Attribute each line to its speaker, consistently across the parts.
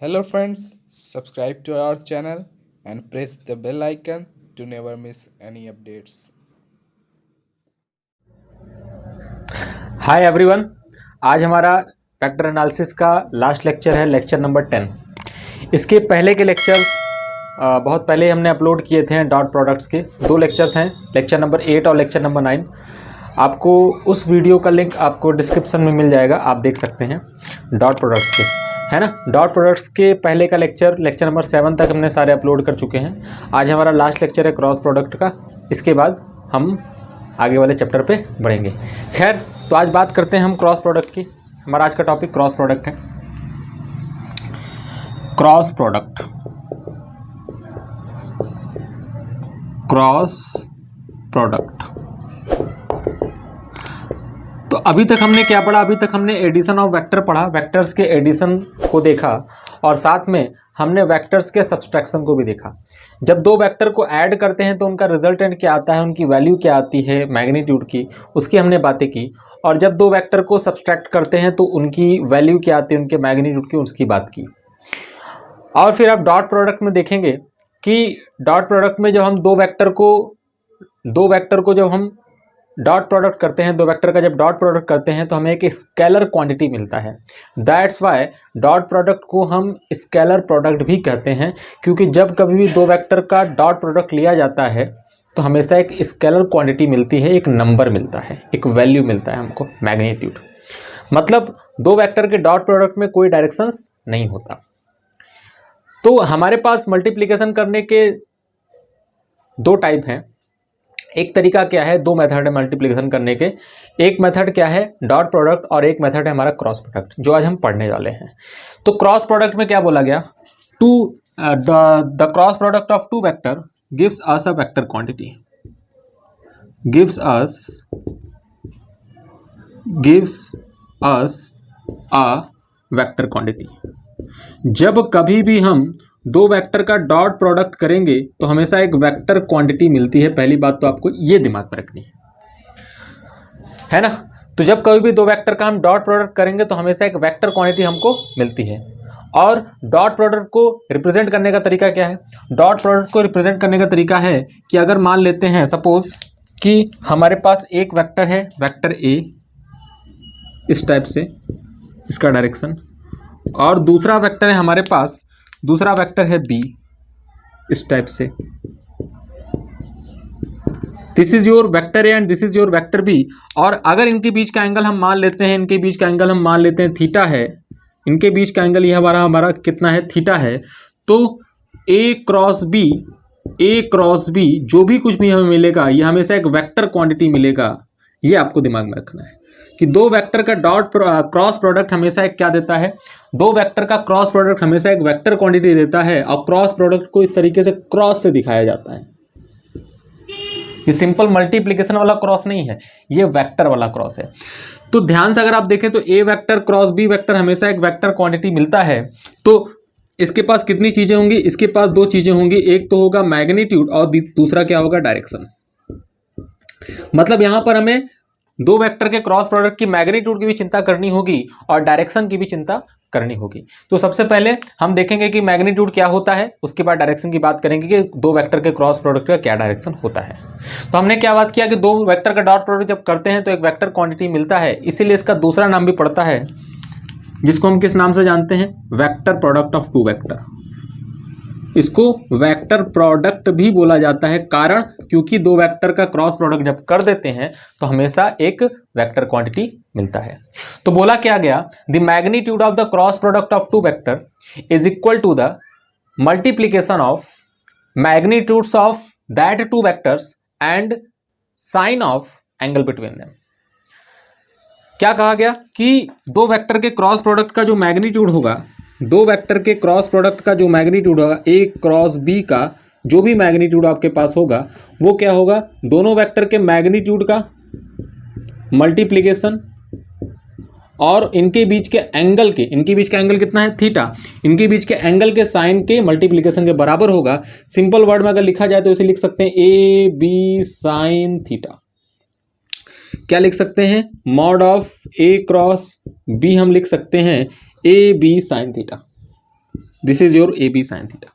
Speaker 1: Hello friends, subscribe to our channel and press the bell icon to never miss any updates.
Speaker 2: Hi everyone. आज हमारा vector analysis का last lecture है, lecture number 10। इसके पहले के lectures बहुत पहले हमने अपलोड किए थे डॉट प्रोडक्ट्स के। दो लेक्चर्स हैं, लेक्चर नंबर 8 और लेक्चर नंबर 9। आपको उस वीडियो का लिंक आपको डिस्क्रिप्शन में मिल जाएगा, आप देख सकते हैं डॉट प्रोडक्ट्स के, है ना। डॉट प्रोडक्ट्स के पहले का लेक्चर नंबर 7 तक हमने सारे अपलोड कर चुके हैं। आज हमारा लास्ट लेक्चर है क्रॉस प्रोडक्ट का। इसके बाद हम आगे वाले चैप्टर पे बढ़ेंगे। खैर, तो आज बात करते हैं हम क्रॉस प्रोडक्ट की। हमारा आज का टॉपिक क्रॉस प्रोडक्ट है। Cross product, cross product. तो अभी तक हमने क्या पढ़ा? अभी तक हमने एडिशन ऑफ वेक्टर पढ़ा, वेक्टर्स के एडिशन को देखा, और साथ में हमने वेक्टर्स के सब्सट्रैक्शन को भी देखा। जब दो वेक्टर को ऐड करते हैं तो उनका रिजल्टेंट क्या आता है, उनकी वैल्यू क्या आती है मैग्नीट्यूड की, उसकी हमने बातें की। और जब दो वेक्टर को सब्सट्रैक्ट करते हैं तो उनकी वैल्यू क्या आती है, उनके मैग्नीट्यूड की, उसकी बात की। और फिर आप डॉट प्रोडक्ट में देखेंगे कि डॉट प्रोडक्ट में जब हम दो वेक्टर को जब हम डॉट प्रोडक्ट करते हैं, दो वेक्टर का जब डॉट प्रोडक्ट करते हैं तो हमें एक स्केलर क्वांटिटी मिलता है। दैट्स वाई डॉट प्रोडक्ट को हम स्केलर प्रोडक्ट भी कहते हैं, क्योंकि जब कभी भी दो वेक्टर का डॉट प्रोडक्ट लिया जाता है तो हमेशा एक स्केलर क्वांटिटी मिलती है, एक नंबर मिलता है, एक वैल्यू मिलता है हमको, मैग्नीट्यूड। मतलब दो वेक्टर के डॉट प्रोडक्ट में कोई डायरेक्शंस नहीं होता। तो हमारे पास मल्टीप्लिकेशन करने के दो टाइप हैं। एक तरीका क्या है, दो मेथड है मल्टीप्लिकेशन करने के। एक मेथड क्या है, डॉट प्रोडक्ट, और एक मेथड है हमारा क्रॉस प्रोडक्ट, जो आज हम पढ़ने वाले हैं। तो क्रॉस प्रोडक्ट में क्या बोला गया, the cross product of two vector gives us a vector quantity, gives us a vector quantity. जब कभी भी हम दो वेक्टर का डॉट प्रोडक्ट करेंगे तो हमेशा एक वेक्टर क्वांटिटी मिलती है। पहली बात तो आपको ये दिमाग में रखनी है ना। तो जब कभी भी दो वेक्टर का हम डॉट प्रोडक्ट करेंगे तो हमेशा एक वेक्टर क्वांटिटी हमको मिलती है। और डॉट प्रोडक्ट को रिप्रेजेंट करने का तरीका क्या है? डॉट प्रोडक्ट को रिप्रेजेंट करने का तरीका है कि अगर मान लेते हैं सपोज कि हमारे पास एक वेक्टर है, वेक्टर ए, इस टाइप से इसका डायरेक्शन, और दूसरा वेक्टर है हमारे पास, दूसरा वेक्टर है बी, इस टाइप से। This is your vector A and this is your vector B. और अगर इनके बीच का एंगल हम मान लेते हैं, इनके बीच का एंगल हम मान लेते हैं थीटा है, इनके बीच का एंगल ये हमारा कितना है, थीटा है। तो ए क्रॉस बी जो भी कुछ भी हमें मिलेगा ये हमेशा एक वेक्टर क्वांटिटी मिलेगा। ये आपको दिमाग में रखना है कि दो वेक्टर का क्रॉस प्रोडक्ट हमेशा एक क्या देता है, दो वेक्टर का क्रॉस प्रोडक्ट हमेशा एक वेक्टर क्वांटिटी देता है। और क्रॉस प्रोडक्ट को इस तरीके से क्रॉस से दिखाया जाता है। ये सिंपल मल्टीप्लिकेशन वाला क्रॉस नहीं है, ये वेक्टर वाला क्रॉस है। तो ध्यान से अगर आप देखें तो ए वेक्टर क्रॉस बी वेक्टर हमेशा एक वेक्टर क्वांटिटी मिलता है। तो इसके पास कितनी चीजें होंगी? इसके पास दो चीजें होंगी, एक तो होगा मैग्नीट्यूड और दूसरा क्या होगा, डायरेक्शन। मतलब यहां पर हमें दो वेक्टर के क्रॉस प्रोडक्ट की मैग्नीट्यूड की भी चिंता करनी होगी और डायरेक्शन की भी चिंता करनी होगी। तो सबसे पहले हम देखेंगे कि मैग्नीट्यूड क्या होता है, उसके बाद डायरेक्शन की बात करेंगे कि दो वेक्टर के क्रॉस प्रोडक्ट का क्या डायरेक्शन होता है। तो हमने क्या बात किया कि दो वेक्टर का डॉट प्रोडक्ट जब करते हैं तो एक वेक्टर क्वांटिटी मिलता है, इसीलिए इसका दूसरा नाम भी पड़ता है, जिसको हम किस नाम से जानते हैं, vector product of two vector. इसको वेक्टर प्रोडक्ट भी बोला जाता है, कारण क्योंकि दो वेक्टर का क्रॉस प्रोडक्ट जब कर देते हैं तो हमेशा एक वेक्टर क्वांटिटी मिलता है। तो बोला क्या गया, the magnitude of the cross product of two vector is equal to the multiplication of magnitudes of that two vectors and sine of angle between them. क्या कहा गया कि दो वेक्टर के क्रॉस प्रोडक्ट का जो मैग्नीट्यूड होगा, दो वेक्टर के क्रॉस प्रोडक्ट का जो मैग्नीट्यूड होगा, ए क्रॉस बी का जो भी मैग्नीट्यूड आपके पास होगा वो क्या होगा, दोनों वेक्टर के मैग्नीट्यूड का मल्टीप्लिकेशन और इनके बीच के एंगल के, इनके बीच का एंगल कितना है, थीटा, इनके बीच के एंगल के साइन के मल्टीप्लिकेशन के बराबर होगा। सिंपल वर्ड में अगर लिखा जाए तो इसे लिख सकते हैं ए बी साइन थीटा। क्या लिख सकते हैं, mod of A cross B हम लिख सकते हैं A B sine theta. This is your A B sine theta.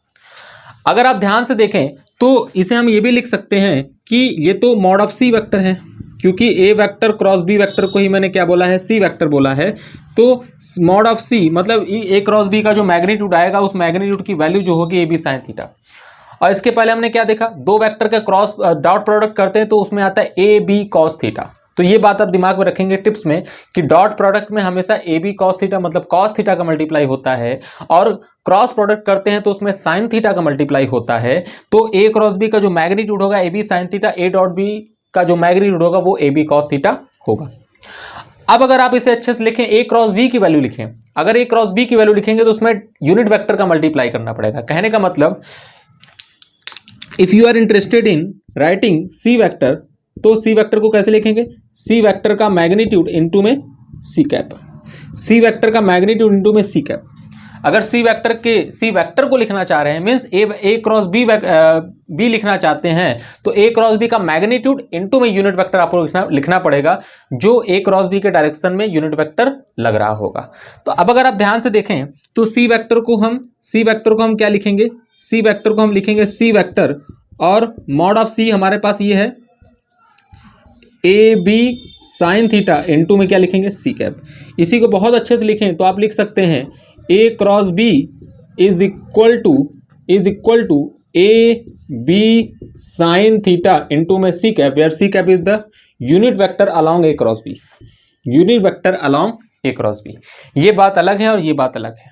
Speaker 2: अगर आप ध्यान से देखें तो इसे हम ये भी लिख सकते हैं कि ये तो मॉड ऑफ सी वेक्टर है, क्योंकि ए वेक्टर क्रॉस बी वेक्टर को ही मैंने क्या बोला है, सी वेक्टर बोला है। तो मॉड ऑफ सी मतलब ए क्रॉस बी का जो मैग्नीट्यूड आएगा उस मैग्नीट्यूड की वैल्यू जो होगी ए बी साइन थीटा। और इसके पहले हमने क्या देखा, दो वेक्टर का क्रॉस डॉट प्रोडक्ट करते हैं तो उसमें आता है ए बी कॉस थीटा। तो ये बात आप दिमाग में रखेंगे टिप्स में कि डॉट प्रोडक्ट में हमेशा ए बी कॉस थीटा मतलब कॉस थीटा का मल्टीप्लाई होता है, और क्रॉस प्रोडक्ट करते हैं तो उसमें साइन थीटा का मल्टीप्लाई होता है। तो ए क्रॉस बी का जो मैग्नीट्यूड होगा A B sine theta, A dot B का जो मैग्नीट्यूड होगा वो ए बी कॉस थीटा होगा। अब अगर आप इसे अच्छे से लिखें, ए क्रॉस बी की वैल्यू लिखें, अगर ए क्रॉस बी की वैल्यू लिखेंगे तो उसमें यूनिट वेक्टर का मल्टीप्लाई करना पड़ेगा। कहने का मतलब if you are interested in writing C vector, तो सी वेक्टर को कैसे लिखेंगे, सी वेक्टर का मैग्नीट्यूड इनटू में सी कैप, सी वेक्टर का मैग्नीट्यूड इनटू में सी कैप। अगर सी वेक्टर को लिखना चाह रहे हैं मीन्स ए क्रॉस बी लिखना चाहते हैं तो ए क्रॉस बी का मैग्नीट्यूड इनटू में यूनिट वेक्टर आपको लिखना पड़ेगा, जो ए क्रॉस बी के डायरेक्शन में यूनिट वेक्टर लग रहा होगा। तो अब अगर आप ध्यान से देखें तो सी वेक्टर को हम क्या लिखेंगे, सी वेक्टर को हम लिखेंगे सी वेक्टर, और मॉड ऑफ सी हमारे पास ये है A B sine theta into में क्या लिखेंगे, सी कैप। इसी को बहुत अच्छे से लिखें तो आप लिख सकते हैं a cross B is equal to a B sine theta into में सी cap, where c cap is the unit vector along a cross b, unit vector along a cross b. ये बात अलग है और ये बात अलग है।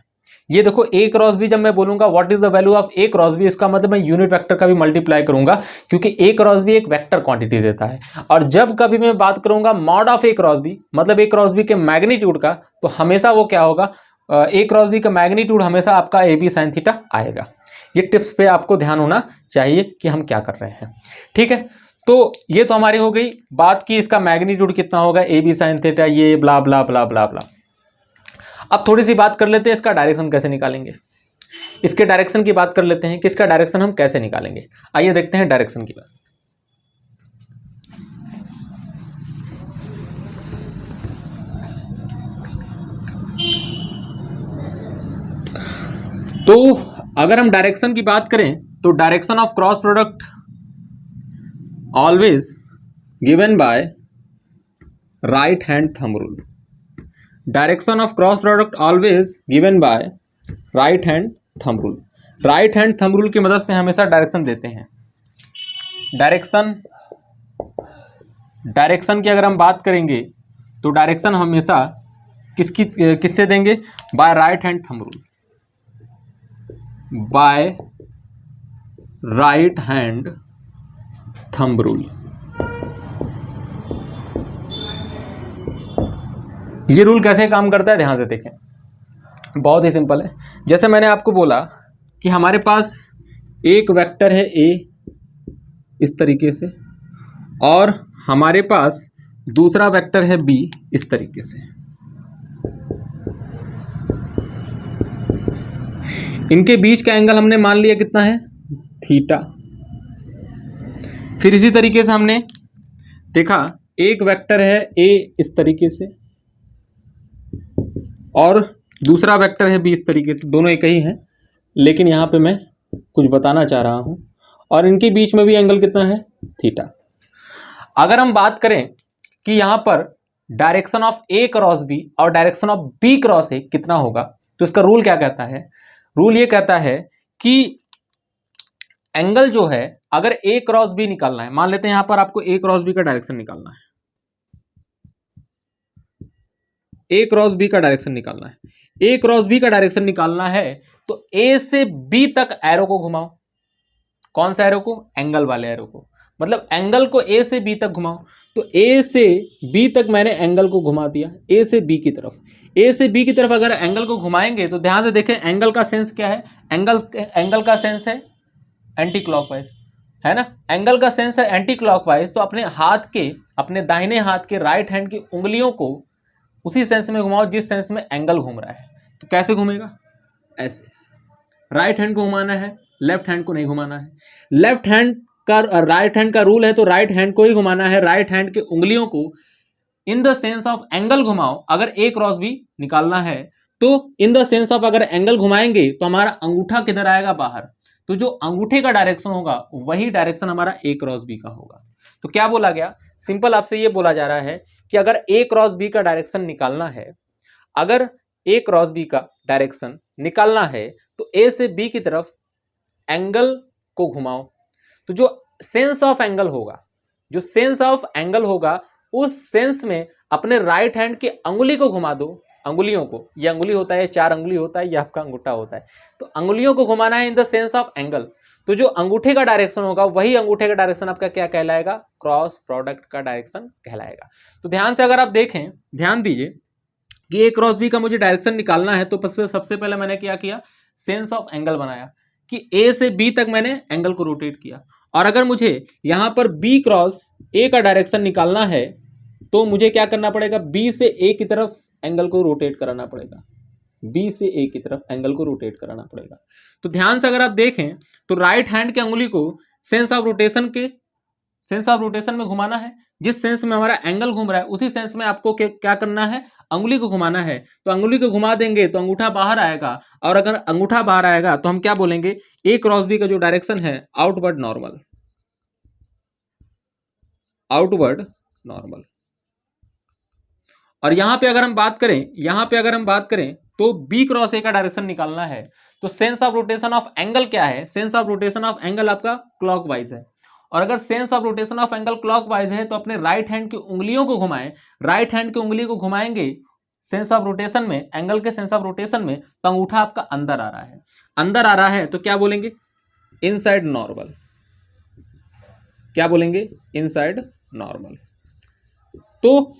Speaker 2: ये देखो ए क्रॉस बी, जब मैं बोलूंगा what is the value of A cross B, इसका मतलब मैं यूनिट वेक्टर का भी मल्टीप्लाई करूंगा, क्योंकि ए क्रॉस बी एक वेक्टर क्वांटिटी देता है। और जब कभी मैं बात करूंगा mod of A cross B मतलब ए क्रॉस बी के मैग्नीट्यूड का, तो हमेशा वो क्या होगा, ए क्रॉस बी का मैग्नीट्यूड हमेशा आपका ए बी साइन थीटा आएगा। ये टिप्स पे आपको ध्यान होना चाहिए कि हम क्या कर रहे हैं, ठीक है। तो ये तो हमारी हो गई बात की इसका मैग्नीट्यूड कितना होगा, ए बी साइन थीटा, ये ब्ला ब्ला ब्ला ब्ला ब्ला। अब थोड़ी सी बात कर लेते हैं इसका डायरेक्शन कैसे निकालेंगे, इसके डायरेक्शन की बात कर लेते हैं कि इसका डायरेक्शन हम कैसे निकालेंगे। आइए देखते हैं डायरेक्शन की बात। तो अगर हम डायरेक्शन की बात करें तो direction of cross product always given by right hand thumb rule, direction of cross product always given by right hand thumb rule. Right hand thumb rule की मदद से हमेशा डायरेक्शन देते हैं। डायरेक्शन की अगर हम बात करेंगे तो डायरेक्शन हमेशा किससे देंगे, by right hand thumb rule, by right hand thumb rule. ये रूल कैसे काम करता है ध्यान से देखें, बहुत ही सिंपल है। जैसे मैंने आपको बोला कि हमारे पास एक वेक्टर है ए इस तरीके से, और हमारे पास दूसरा वेक्टर है बी इस तरीके से। इनके बीच का एंगल हमने मान लिया कितना है, थीटा। फिर इसी तरीके से हमने देखा एक वेक्टर है ए इस तरीके से और दूसरा वेक्टर है बी इस तरीके से, दोनों एक ही हैं, लेकिन यहाँ पे मैं कुछ बताना चाह रहा हूँ। और इनके बीच में भी एंगल कितना है, थीटा। अगर हम बात करें कि यहाँ पर direction of A cross B और direction of B cross a कितना होगा, तो इसका रूल क्या कहता है, रूल ये कहता है कि एंगल जो है अगर ए क्रॉस बी निकालना है, मान लेते हैं यहाँ पर आपको ए क्रॉस बी का डायरेक्शन निकालना है, ए क्रॉस बी का डायरेक्शन निकालना है, ए क्रॉस बी का डायरेक्शन निकालना है तो ए से बी तक एरो को घुमाओ। कौन सा एरो को, एंगल वाले एरो को, मतलब एंगल को ए से बी तक घुमाओ। तो ए से बी तक मैंने एंगल को घुमा दिया, ए से बी की तरफ। ए से बी की तरफ अगर एंगल को घुमाएंगे तो ध्यान से देखें एंगल का सेंस क्या है, एंगल का सेंस है एंटी क्लॉकवाइज, है ना। एंगल का सेंस है एंटी क्लॉकवाइज, तो अपने हाथ के, अपने दाहिने हाथ के राइट हैंड की उंगलियों को उसी सेंस में घुमाओ जिस सेंस में एंगल घूम रहा है। तो कैसे घूमेगा, ऐसे ऐसे। राइट हैंड को घुमाना है, लेफ्ट हैंड को नहीं घुमाना है। लेफ्ट हैंड का राइट हैंड का रूल है तो राइट हैंड को ही घुमाना है, राइट हैंड के उंगलियों को in the sense of angle घुमाओ। अगर ए क्रॉस बी निकालना है तो इन द सेंस ऑफ अगर एंगल घुमाएंगे तो हमारा अंगूठा किधर आएगा, बाहर। तो जो अंगूठे का डायरेक्शन होगा वही डायरेक्शन हमारा ए क्रॉस बी का होगा। तो क्या बोला गया, सिंपल आपसे ये बोला जा रहा है कि अगर ए क्रॉस बी का डायरेक्शन निकालना है, अगर ए क्रॉस बी का डायरेक्शन निकालना है तो ए से बी की तरफ एंगल को घुमाओ। तो जो सेंस ऑफ एंगल होगा, जो सेंस ऑफ एंगल होगा उस सेंस में अपने राइट हैंड की अंगुली को घुमा दो, अंगुलियों को, ये अंगुली होता है, 4 अंगुली होता है, ये आपका अंगूठा होता है, तो अंगुलियों को घुमाना है in the sense of angle. तो जो अंगूठे का डायरेक्शन होगा वही अंगूठे का डायरेक्शन आपका क्या कहलाएगा, क्रॉस प्रोडक्ट का डायरेक्शन कहलाएगा। तो ध्यान से अगर आप देखें, ध्यान दीजिए कि ए क्रॉस बी का मुझे डायरेक्शन निकालना है, तो सबसे पहले मैंने क्या किया, सेंस ऑफ एंगल बनाया कि ए से बी तक मैंने एंगल को रोटेट किया। और अगर मुझे यहां पर बी क्रॉस ए का डायरेक्शन निकालना है तो मुझे क्या करना पड़ेगा, बी से ए की तरफ एंगल को रोटेट कराना पड़ेगा, बी से ए की तरफ एंगल को रोटेट कराना पड़ेगा। तो ध्यान से अगर आप देखें तो राइट हैंड की अंगुली को सेंस ऑफ रोटेशन में घुमाना है, जिस सेंस में हमारा एंगल घूम रहा है उसी सेंस में आपको क्या करना है, अंगुली को घुमाना है। तो अंगुली को घुमा देंगे तो अंगूठा बाहर आएगा, और अगर अंगूठा बाहर आएगा तो हम क्या बोलेंगे, ए क्रॉस बी का जो डायरेक्शन है आउटवर्ड नॉर्मल, आउटवर्ड नॉर्मल। और यहां पे अगर हम बात करें तो बी क्रॉस ए का डायरेक्शन निकालना है, तो sense of rotation of angle क्या है, sense of rotation of angle आपका क्लॉकवाइज है। और अगर sense of rotation of angle clockwise है तो अपने राइट हैंड की उंगलियों को घुमाएं, राइट हैंड की उंगली को घुमाएंगे सेंस ऑफ रोटेशन में, एंगल के सेंस ऑफ रोटेशन में, तो अंगूठा आपका अंदर आ रहा है, तो क्या बोलेंगे, इनसाइड नॉर्मल, क्या बोलेंगे, इनसाइड नॉर्मल। तो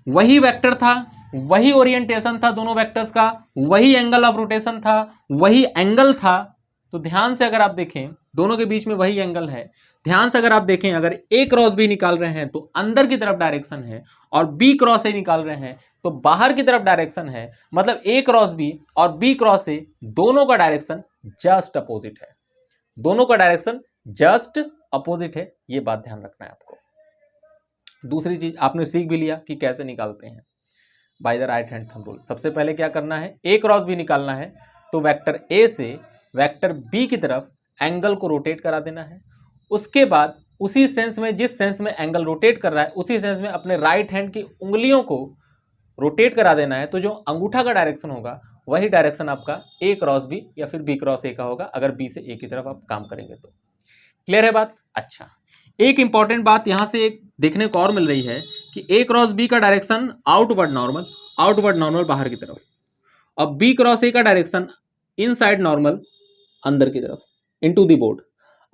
Speaker 2: वही वेक्टर था, वही ओरिएंटेशन था दोनों वेक्टर्स का, वही एंगल ऑफ रोटेशन था, वही एंगल था। तो ध्यान से अगर आप देखें दोनों के बीच में वही एंगल है। ध्यान से अगर आप देखें, अगर ए क्रॉस बी निकाल रहे हैं तो अंदर की तरफ डायरेक्शन है, और बी क्रॉस ए निकाल रहे हैं तो बाहर की तरफ डायरेक्शन है। मतलब ए क्रॉस बी और बी क्रॉस ए दोनों का डायरेक्शन जस्ट अपोजिट है, दोनों का डायरेक्शन जस्ट अपोजिट है, ये बात ध्यान रखना है आपको। दूसरी चीज आपने सीख भी लिया कि कैसे निकालते हैं by the right hand thumb rule. सबसे पहले क्या करना है, ए क्रॉस बी निकालना है तो वेक्टर ए से वेक्टर बी की तरफ एंगल को रोटेट करा देना है। उसके बाद उसी सेंस में, जिस सेंस में एंगल रोटेट कर रहा है उसी सेंस में अपने राइट हैंड की उंगलियों को रोटेट करा देना है। तो जो अंगूठा का डायरेक्शन होगा वही डायरेक्शन आपका ए क्रॉस बी या फिर बी क्रॉस ए का होगा, अगर बी से ए की तरफ आप काम करेंगे तो। क्लियर है बात? अच्छा, एक इंपॉर्टेंट बात यहां से एक देखने को और मिल रही है कि ए क्रॉस बी का डायरेक्शन आउटवर्ड नॉर्मल बाहर की तरफ, और बी क्रॉस ए का डायरेक्शन इनसाइड नॉर्मल अंदर की तरफ, इनटू द बोर्ड।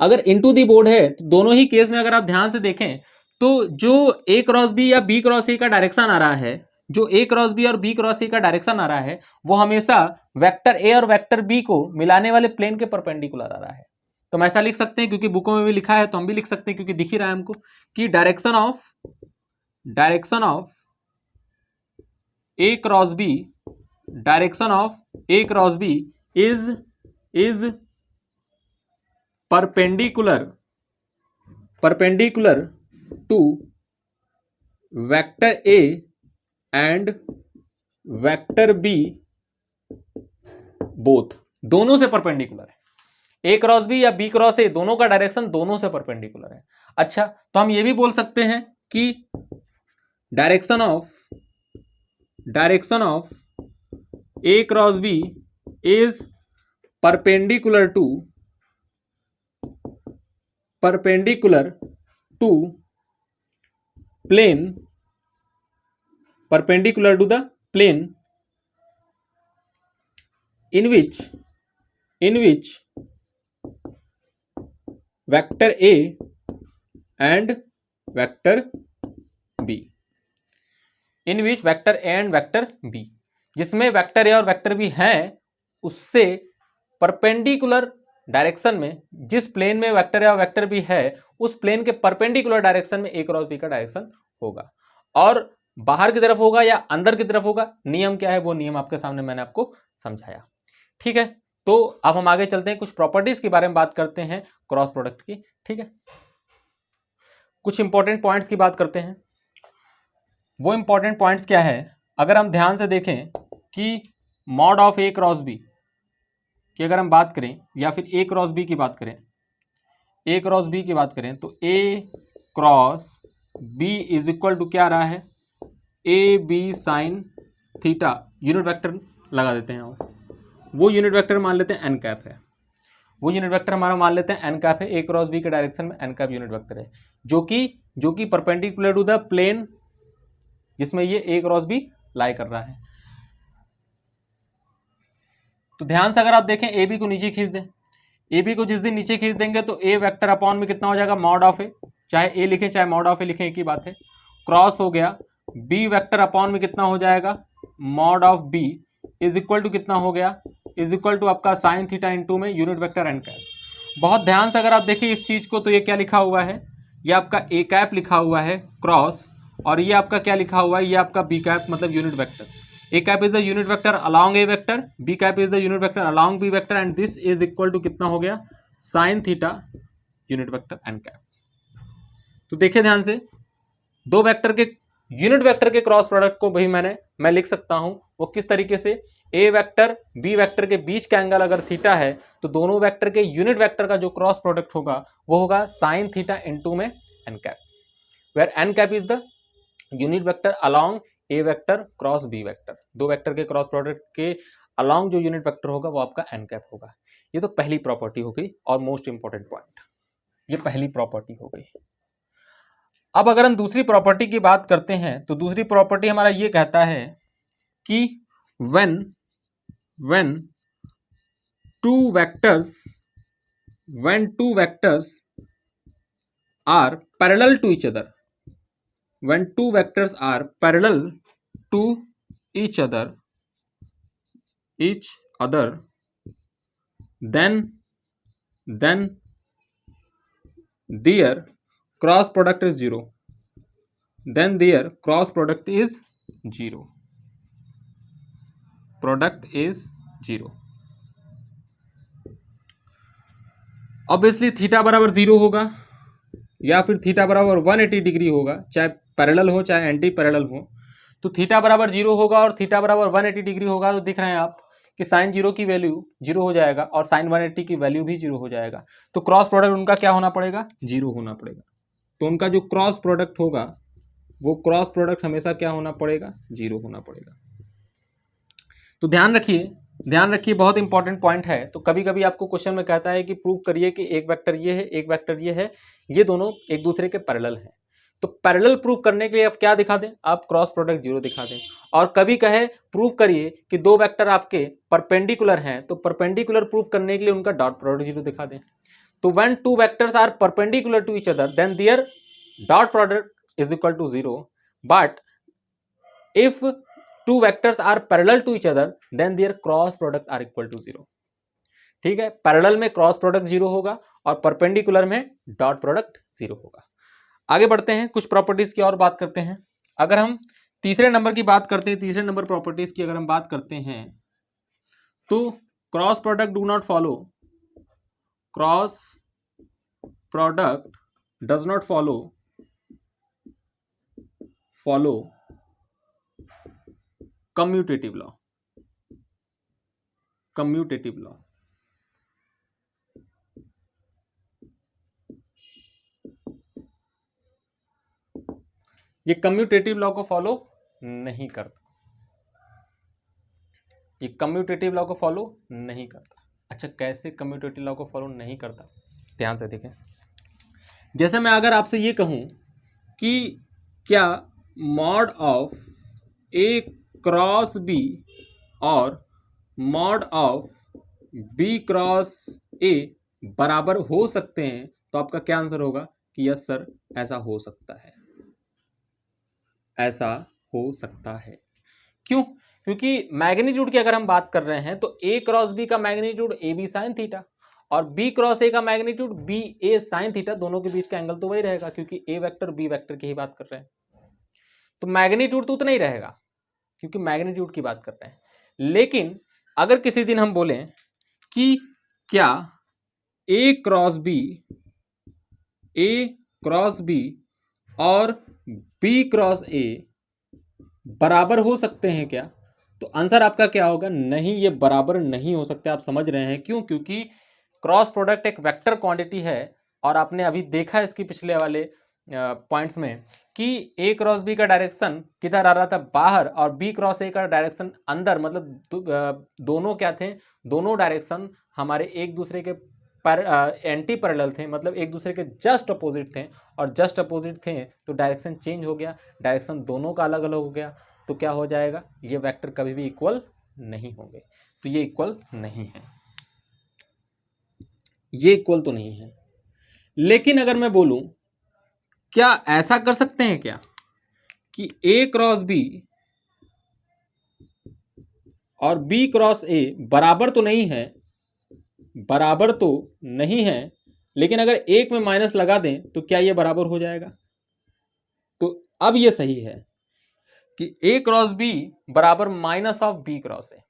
Speaker 2: अगर इनटू द बोर्ड है तो दोनों ही केस में अगर आप ध्यान से देखें तो जो ए क्रॉस बी या बी क्रॉस ए का डायरेक्शन आ रहा है, जो ए क्रॉस बी और बी क्रॉस ए का डायरेक्शन आ रहा है वो हमेशा वेक्टर ए और वेक्टर बी को मिलाने वाले प्लेन के परपेंडिकुलर आ रहा है। तो हम ऐसा लिख सकते हैं, क्योंकि बुकों में भी लिखा है तो हम भी लिख सकते हैं, क्योंकि दिख ही रहा है हमको कि direction of A cross B is perpendicular to vector A and vector B both, दोनों से परपेंडिकुलर है। ए क्रॉस बी या बी क्रॉस ए दोनों का डायरेक्शन दोनों से परपेंडिकुलर है। अच्छा, तो हम ये भी बोल सकते हैं कि direction of A cross B is perpendicular to the plane in which vector A and vector B, जिसमें वेक्टर ए और वेक्टर बी हैं उससे परपेंडिकुलर डायरेक्शन में, जिस प्लेन में वेक्टर ए और वेक्टर बी है उस प्लेन के परपेंडिकुलर डायरेक्शन में ए क्रॉस बी का डायरेक्शन होगा। और बाहर की तरफ होगा या अंदर की तरफ होगा, नियम क्या है वो नियम आपके सामने मैंने आपको समझाया। ठीक है, तो अब हम आगे चलते हैं, कुछ प्रॉपर्टीज के बारे में बात करते हैं क्रॉस प्रोडक्ट की। ठीक है, कुछ इंपॉर्टेंट पॉइंट्स की बात करते हैं। वो इंपॉर्टेंट पॉइंट्स क्या है, अगर हम ध्यान से देखें कि mod of A cross B की अगर हम बात करें, या फिर ए क्रॉस बी की बात करें, ए क्रॉस बी की बात करें, तो ए cross B is equal to क्या आ रहा है, A B sine theta, unit vector लगा देते हैं हम, वो यूनिट वेक्टर मान लेते हैं एन कैप है, वो यूनिट वेक्टर हमारा मान लेते हैं एन कैप है, ए क्रॉस बी के डायरेक्शन में एन कैप यूनिट वेक्टर है, जो कि परपेंडिकुलर टू द प्लेन जिसमें ये ए क्रॉस बी लाई कर रहा है। तो ध्यान से अगर आप देखें, ए बी को नीचे खींच दें, ए बी को जिस दिन नीचे खींच देंगे तो ए वेक्टर अपॉन में कितना हो जाएगा, मॉड ऑफ ए, चाहे ए लिखें चाहे मॉड ऑफ ए लिखें एक ही बात है, क्रॉस हो गया, बी वेक्टर अपॉन में कितना हो जाएगा, mod of B is equal to कितना हो गया, इज इक्वल टू आपका साइन थीटा इंटू में यूनिट वेक्टर एन कैप। बहुत ध्यान से अगर आप देखिए इस चीज को, तो ये क्या लिखा हुआ है, ये आपका ए कैप लिखा हुआ है क्रॉस, और ये आपका क्या लिखा हुआ है, ये आपका बी कैप मतलब unit vector. A cap is the unit vector along A vector, B cap is the unit vector along B vector, and this is equal to कितना हो गया, sine theta unit vector N cap. तो देखिए ध्यान से, दो vector के unit vector के क्रॉस प्रोडक्ट को भाई मैं लिख सकता हूं, वो किस तरीके से, ए वेक्टर बी वेक्टर के बीच का एंगल अगर थीटा है, तो दोनों वेक्टर के यूनिट वेक्टर का जो क्रॉस प्रोडक्ट होगा वो होगा साइन थीटा इनटू में N cap, where N cap is the unit vector along A vector cross B vector, दो वेक्टर के क्रॉस प्रोडक्ट के अलॉन्ग जो यूनिट वेक्टर होगा वो आपका एन कैप होगा। ये तो पहली प्रॉपर्टी हो गई और मोस्ट इंपॉर्टेंट पॉइंट, ये पहली प्रॉपर्टी हो गई। अब अगर हम दूसरी प्रॉपर्टी की बात करते हैं, तो दूसरी प्रॉपर्टी हमारा ये कहता है कि when two vectors are parallel to each other, when two vectors are parallel to each other then their cross product is zero, then their cross product is zero, product is zero. Obviously theta बराबर zero होगा, या फिर theta बराबर 180 degree होगा, चाहे parallel हो चाहे anti parallel हो, तो थीटा बराबर जीरो होगा और थीटा बराबर 180 डिग्री होगा। तो दिख रहे हैं आप कि साइन जीरो की वैल्यू जीरो हो जाएगा और साइन 180 की वैल्यू भी जीरो हो जाएगा, तो क्रॉस प्रोडक्ट उनका क्या होना पड़ेगा, जीरो होना पड़ेगा। तो उनका जो क्रॉस प्रोडक्ट होगा वो क्रॉस प्रोडक्ट हमेशा क्या होना पड़ेगा, जीरो होना पड़ेगा। तो ध्यान रखिए बहुत इंपॉर्टेंट पॉइंट है। तो कभी कभी आपको क्वेश्चन में कहता है कि प्रूव करिए कि एक वेक्टर ये है एक वेक्टर ये है, ये दोनों एक दूसरे के पैरेलल हैं। तो पैरेलल प्रूव करने के लिए आप क्या दिखा दें, आप क्रॉस प्रोडक्ट जीरो दिखा दें। और कभी कहे प्रूव करिए कि दो वेक्टर आपके परपेंडिकुलर हैं, तो परपेंडिकुलर प्रूव करने के लिए उनका डॉट प्रोडक्ट जीरो दिखा दें। तो when two vectors are perpendicular to each other then their dot product is equal to zero, but if two vectors are parallel to each other then their cross product are equal to zero। ठीक है, parallel में cross product zero होगा और perpendicular में dot product zero होगा। आगे बढ़ते हैं, कुछ प्रॉपर्टीज की और बात करते हैं। अगर हम तीसरे नंबर की बात करते हैं, तीसरे नंबर प्रॉपर्टीज की अगर हम बात करते हैं, तो cross product do not follow, cross product does not follow commutative law. ये कम्यूटेटिव लॉ को फॉलो नहीं करता, ये कम्यूटेटिव लॉ को फॉलो नहीं करता। अच्छा, कैसे कम्यूटेटिव लॉ को फॉलो नहीं करता, ध्यान से देखें। जैसे मैं अगर आपसे ये कहूं कि क्या mod of A cross B और mod of B cross a बराबर हो सकते हैं, तो आपका क्या आंसर होगा कि यस सर ऐसा हो सकता है, ऐसा हो सकता है। क्यों? क्योंकि मैग्नीट्यूड की अगर हम बात कर रहे हैं तो ए क्रॉस बी का magnitude A B sine theta और बी क्रॉस ए का magnitude B A sine theta, दोनों के बीच का एंगल तो वही रहेगा क्योंकि ए वेक्टर बी वेक्टर की ही बात कर रहे हैं। तो मैग्नीट्यूड तो उतना ही रहेगा क्योंकि मैग्नीट्यूड की बात कर रहे हैं। लेकिन अगर किसी दिन हम बोलें कि क्या ए क्रॉस बी और बी क्रॉस ए बराबर हो सकते हैं क्या, तो आंसर आपका क्या होगा? नहीं, ये बराबर नहीं हो सकते। आप समझ रहे हैं क्यों? क्योंकि क्रॉस प्रोडक्ट एक वेक्टर क्वांटिटी है और आपने अभी देखा इसकी पिछले वाले पॉइंट्स में कि ए क्रॉस बी का डायरेक्शन किधर आ रहा था? बाहर, और बी क्रॉस ए का डायरेक्शन अंदर। मतलब दोनों क्या थे? दोनों डायरेक्शन हमारे एक दूसरे के पर एंटी पैरेलल थे, मतलब एक दूसरे के जस्ट अपोजिट थे, और जस्ट अपोजिट थे तो डायरेक्शन चेंज हो गया, डायरेक्शन दोनों का अलग अलग हो गया, तो क्या हो जाएगा? ये वेक्टर कभी भी इक्वल नहीं होंगे, तो ये इक्वल नहीं है, ये इक्वल तो नहीं है। लेकिन अगर मैं बोलूं, क्या ऐसा कर सकते हैं क्या कि ए क्रॉस बी और बी क्रॉस ए बराबर तो नहीं है, बराबर तो नहीं है, लेकिन अगर एक में माइनस लगा दें तो क्या ये बराबर हो जाएगा? तो अब ये सही है कि ए क्रॉस बी बराबर minus of B cross A.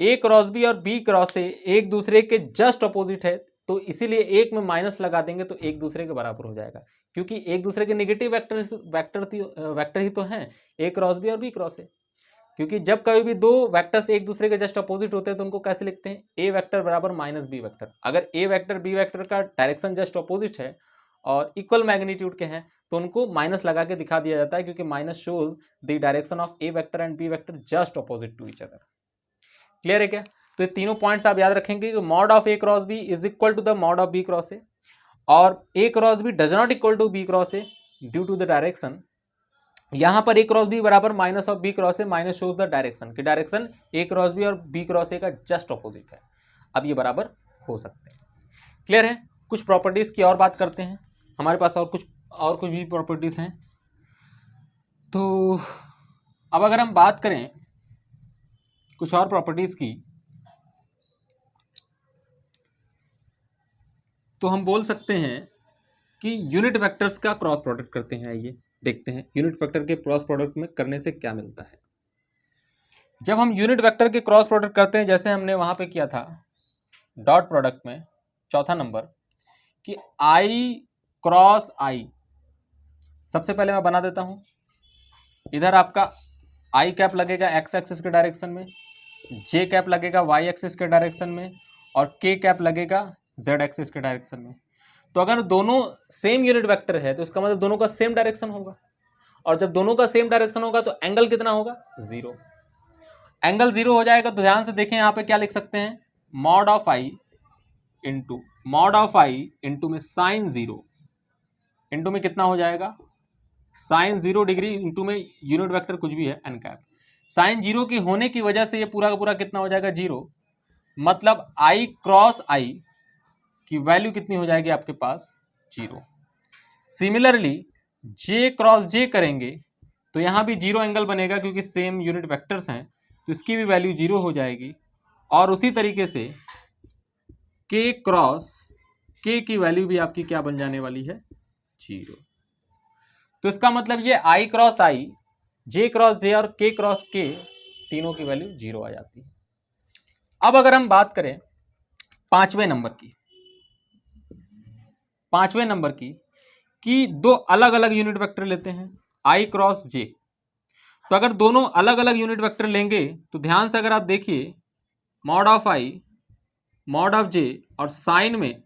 Speaker 2: A cross B और बी क्रॉस ए एक दूसरे के जस्ट अपोजिट है, तो इसीलिए एक में माइनस लगा देंगे तो एक दूसरे के बराबर हो जाएगा, क्योंकि एक दूसरे के नेगेटिव वेक्टर ही तो हैं, ए क्रॉस बी और बी क्रॉस ए। क्योंकि जब कभी भी दो वेक्टर्स एक दूसरे के जस्ट अपोजिट होते हैं तो उनको कैसे लिखते हैं? ए वेक्टर बराबर माइनस बी वेक्टर। अगर ए वेक्टर बी वेक्टर का डायरेक्शन जस्ट अपोजिट है और इक्वल मैग्नीट्यूड के हैं तो उनको माइनस लगा के दिखा दिया जाता है, क्योंकि minus shows the direction of A vector and B vector just opposite to each other. Clear है क्या? तो ये तीनों पॉइंट्स आप याद रखेंगे कि mod of A cross B is equal to the mod of B cross a, और a cross b does not equal to b cross a due to the direction. यहां पर ए क्रॉस बी बराबर minus of B cross A, minus shows the direction, कि direction a cross B और B cross ए का just opposite है। अब ये बराबर हो सकते हैं। क्लियर है? कुछ प्रॉपर्टीज की और बात करते हैं, हमारे पास और कुछ भी प्रॉपर्टीज हैं। तो अब अगर हम बात करें कुछ और प्रॉपर्टीज की, तो हम बोल सकते हैं कि यूनिट वेक्टर्स का क्रॉस प्रोडक्ट करते हैं। आइए देखते हैं यूनिट वेक्टर के क्रॉस प्रोडक्ट में करने से क्या मिलता है। जब हम यूनिट वेक्टर के क्रॉस प्रोडक्ट करते हैं, जैसे हमने वहां पे किया था डॉट प्रोडक्ट में, चौथा नंबर, कि आई क्रॉस आई। सबसे पहले मैं बना देता हूं, इधर आपका आई कैप लगेगा एक्स एक्सिस के डायरेक्शन में, जे कैप लगेगा वाई एक्सिस के डायरेक्शन में, और के कैप लगेगा जेड एक्सिस के डायरेक्शन में। तो अगर दोनों सेम यूनिट वेक्टर है तो इसका मतलब दोनों का सेम डायरेक्शन होगा, और जब दोनों का सेम डायरेक्शन होगा तो एंगल कितना होगा? जीरो। एंगल जीरो हो जाएगा तो ध्यान से देखें, यहाँ पे क्या लिख सकते हैं? मॉड ऑफ आई इंटू में साइन जीरो, इंटू में कितना हो जाएगा? साइन 0 डिग्री, इंटू में यूनिट वेक्टर कुछ भी है एन कैप। साइन जीरो की होने की वजह से ये पूरा का पूरा कितना हो जाएगा? जीरो। मतलब आई क्रॉस आई की वैल्यू कितनी हो जाएगी आपके पास? जीरो। सिमिलरली जे क्रॉस जे करेंगे तो यहाँ भी जीरो एंगल बनेगा, क्योंकि सेम यूनिट वेक्टर्स हैं, तो इसकी भी वैल्यू जीरो हो जाएगी। और उसी तरीके से के क्रॉस के की वैल्यू भी आपकी क्या बन जाने वाली है? जीरो। तो इसका मतलब ये आई क्रॉस आई, जे क्रॉस जे और के क्रॉस के, तीनों की वैल्यू जीरो आ जाती है। अब अगर हम बात करें पांचवें नंबर की कि दो अलग अलग यूनिट वेक्टर लेते हैं आई क्रॉस जे। तो अगर दोनों अलग अलग यूनिट वेक्टर लेंगे तो ध्यान से अगर आप देखिए, mod of i mod of j, और साइन में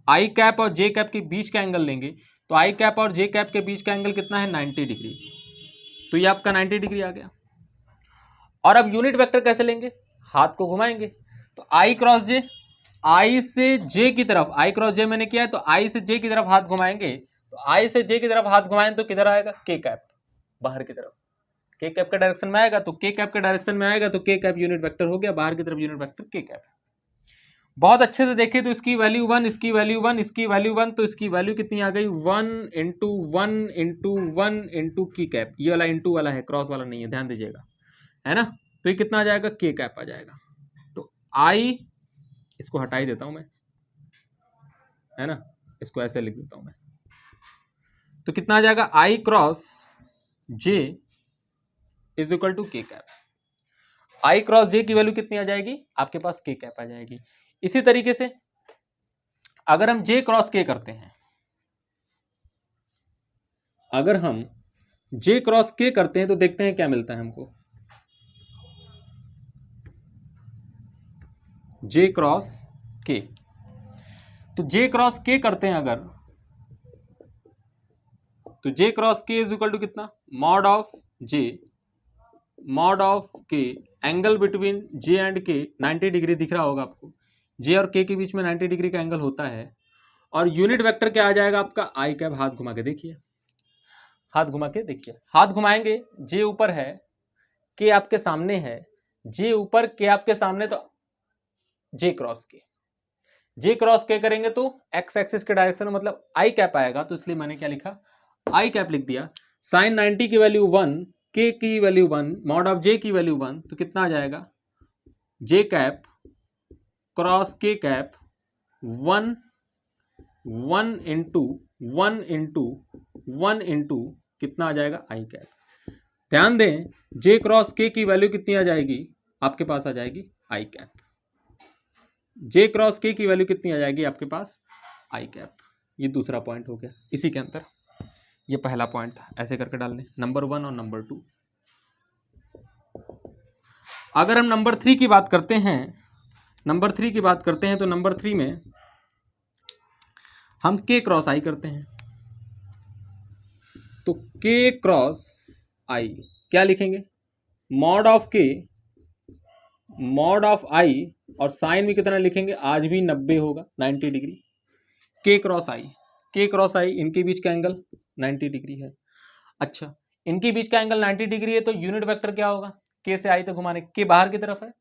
Speaker 2: आई कैप और जे कैप के बीच का एंगल लेंगे तो आई कैप और जे कैप के बीच का एंगल कितना है? 90 डिग्री। तो ये आपका 90 डिग्री आ गया। और अब यूनिट वेक्टर कैसे लेंगे? हाथ को घुमाएंगे, तो आई क्रॉस जे, आई से जे की तरफ, आई क्रॉस जे मैंने किया है तो आई से जे की तरफ हाथ घुमाएंगे, तो आई से जे की तरफ हाथ घुमाएं तो किधर आएगा? के कैप, बाहर की तरफ। के कैप के डायरेक्शन में आएगा तो के कैप के डायरेक्शन में आएगा तो के कैप यूनिट वेक्टर हो गया, बाहर की तरफ यूनिट वेक्टर के कैप। बहुत अच्छे से देखें तो इसकी वैल्यू 1, इसकी वैल्यू 1, इसकी वैल्यू 1, तो इसकी वैल्यू कितनी आ गई? 1 इंटू 1 इंटू 1 इंटू की कैप। ये वाला इंटू वाला है, क्रॉस वाला नहीं है, ध्यान दीजिएगा, है ना? तो ये कितना आ जाएगा? के कैप आ जाएगा। तो आई, इसको हटा ही देता हूं मैं, है ना, इसको ऐसे लिख देता हूं मैं। तो कितना आ जाएगा? I cross J is equal to k cap. I cross j की वैल्यू कितनी आ जाएगी? आपके पास के कैप आ जाएगी। इसी तरीके से अगर हम जे क्रॉस के करते हैं, अगर हम जे क्रॉस के करते हैं तो देखते हैं क्या मिलता है हमको। जे क्रॉस के। तो जे क्रॉस के करते हैं अगर, तो जे cross K is equal to कितना, मॉड ऑफ के एंगल बिटवीन जे एंड के 90 डिग्री दिख रहा होगा आपको, जे और के के बीच में 90 डिग्री का एंगल होता है। और यूनिट वेक्टर क्या आ जाएगा आपका, आई कैप। हाथ घुमा के देखिए, हाथ घुमा के देखिए, हाथ घुमाएंगे, जे ऊपर है, के आपके सामने है, जे ऊपर के आपके सामने, तो जे क्रॉस के, जे क्रॉस के करेंगे तो एक्स एक्सिस के डायरेक्शन में मतलब आई कैप आएगा, तो इसलिए मैंने क्या लिखा, आई कैप लिख दिया। साइन 90 की वैल्यू 1, के की वैल्यू 1, मॉड ऑफ जे की वैल्यू 1, तो कितना आ जाएगा, जे कैप क्रॉस के कैप 1 इंटू कितना आ जाएगा, आई कैप। ध्यान दें, जे क्रॉस के की वैल्यू कितनी आ जाएगी, आपके पास आ जाएगी आई कैप। जे क्रॉस के की वैल्यू कितनी आ जाएगी आपके पास, आई कैप। ये दूसरा पॉइंट हो गया इसी के अंदर, ये पहला पॉइंट था, ऐसे करके डाल लें नंबर 1 और नंबर 2। अगर हम नंबर 3 की बात करते हैं, तो नंबर 3 में हम के क्रॉस आई करते हैं। तो के क्रॉस आई क्या लिखेंगे, मॉड ऑफ आई, और साइन भी कितना लिखेंगे, आज भी 90 होगा, 90 डिग्री। के क्रॉस आई, इनके बीच का एंगल 90 डिग्री है। अच्छा, इनके बीच का एंगल 90 डिग्री है, तो यूनिट वेक्टर क्या होगा, के से आई तक घुमाने, के बाहर की तरफ है,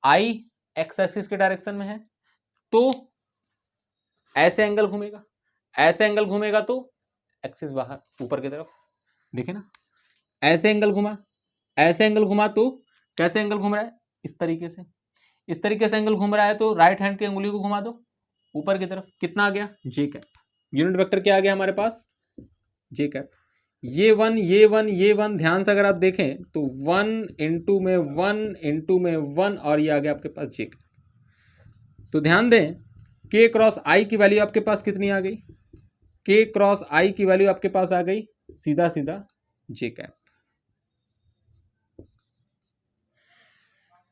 Speaker 2: आई एक्स एक्सिस के डायरेक्शन में है, तो ऐसे एंगल घूमेगा, तो एक्सिस बाहर ऊपर की तरफ, देखे ना, ऐसे एंगल घुमा तो कैसे एंगल घूम रहा है, इस तरीके से एंगल घूम रहा है, तो राइट हैंड की अंगुली को घुमा दो ऊपर की तरफ, कितना आ गया, जे कैप। यूनिट वेक्टर क्या आ गया हमारे पास, जे कैप। ये वन ध्यान से अगर आप देखें तो 1 इंटू में 1 और ये आ गया आपके पास जे कैप। तो ध्यान दें, के क्रॉस आई की वैल्यू आपके पास कितनी आ गई, के क्रॉस आई की वैल्यू आपके पास आ गई सीधा जे कैप।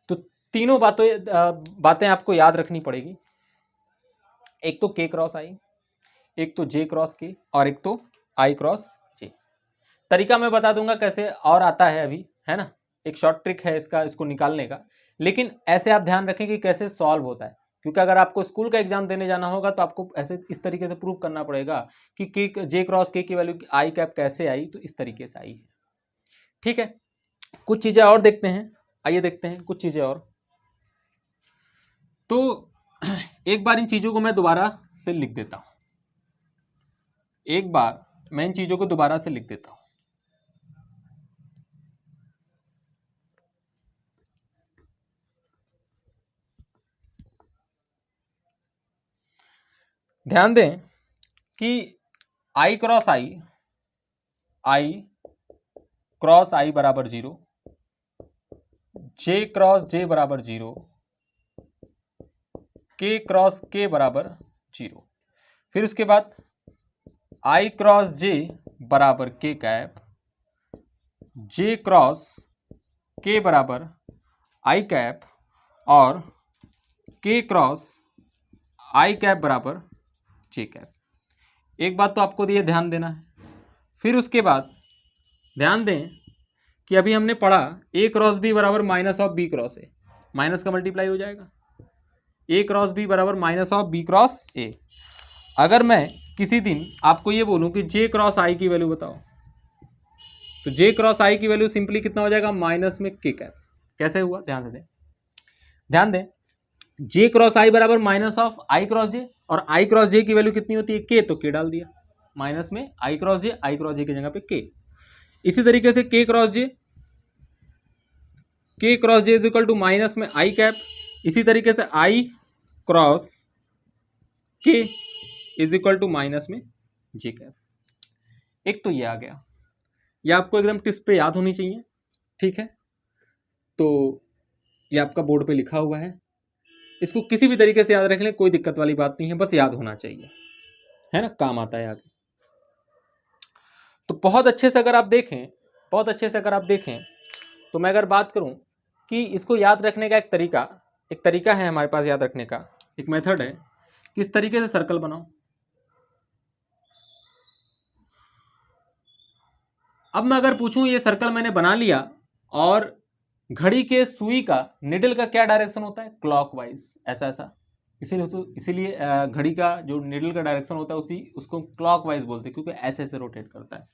Speaker 2: तो तीनों बातें आपको याद रखनी पड़ेगी, एक तो के क्रॉस आई, एक तो जे क्रॉस के, और एक तो आई क्रॉस जे। तरीका मैं बता दूंगा कैसे और आता है अभी, है ना, एक शॉर्ट ट्रिक है इसको निकालने का, लेकिन ऐसे आप ध्यान रखें कि कैसे सॉल्व होता है, क्योंकि अगर आपको स्कूल का एग्जाम देने जाना होगा तो आपको ऐसे इस तरीके से प्रूव करना पड़ेगा कि जे क्रॉस के की वैल्यू आई कैप कैसे आई, तो इस तरीके से आई है। ठीक है, कुछ चीजें और देखते हैं, आइए देखते हैं कुछ चीजें और। तो एक बार इन चीजों को मैं दोबारा से लिख देता हूं, ध्यान दें कि आई क्रॉस आई बराबर 0, जे क्रॉस जे बराबर 0, के क्रॉस के बराबर 0, फिर उसके बाद आई क्रॉस जे बराबर के कैप, जे क्रॉस के बराबर आई कैप, और के क्रॉस आई कैप बराबर जे कैप। एक बात तो आपको ये ध्यान देना है। फिर उसके बाद ध्यान दें कि अभी हमने पढ़ा ए क्रॉस बी बराबर minus of B cross A, minus का मल्टीप्लाई हो जाएगा, ए क्रॉस बी बराबर minus of B cross A. अगर मैं किसी दिन आपको ये बोलूं कि जे क्रॉस आई की वैल्यू बताओ, तो जे क्रॉस आई की वैल्यू सिंपली कितना हो जाएगा, माइनस में के कैप। कैसे हुआ, ध्यान दें, जे क्रॉस आई बराबर माइनस ऑफ आई क्रॉस जे, और आई क्रॉस जे की वैल्यू कितनी होती है, के, तो के डाल दिया, माइनस में आई क्रॉस जे की जगह पे के। इसी तरीके से K cross J is equal to minus में आई कैप। इसी तरीके से I cross K is equal to minus में जे कैप। एक तो ये आ गया, ये आपको एकदम टिप्स पे याद होनी चाहिए, ठीक है। तो ये आपका बोर्ड पे लिखा हुआ है, इसको किसी भी तरीके से याद रख लें, कोई दिक्कत वाली बात नहीं है, बस याद होना चाहिए, है ना, काम आता है आगे। तो बहुत अच्छे से अगर आप देखें तो मैं अगर बात करूं कि इसको याद रखने का एक तरीका, एक तरीका है हमारे पास याद रखने का, एक मेथड है, किस तरीके से सर्कल बनाओ। अब मैं अगर पूछूं ये सर्कल मैंने बना लिया और घड़ी के सुई का निडल का क्या डायरेक्शन होता है, क्लॉकवाइज, ऐसा ऐसा, इसीलिए घड़ी का जो निडल का डायरेक्शन होता है उसको क्लॉकवाइज बोलते हैं, क्योंकि ऐसे ऐसे रोटेट करता है।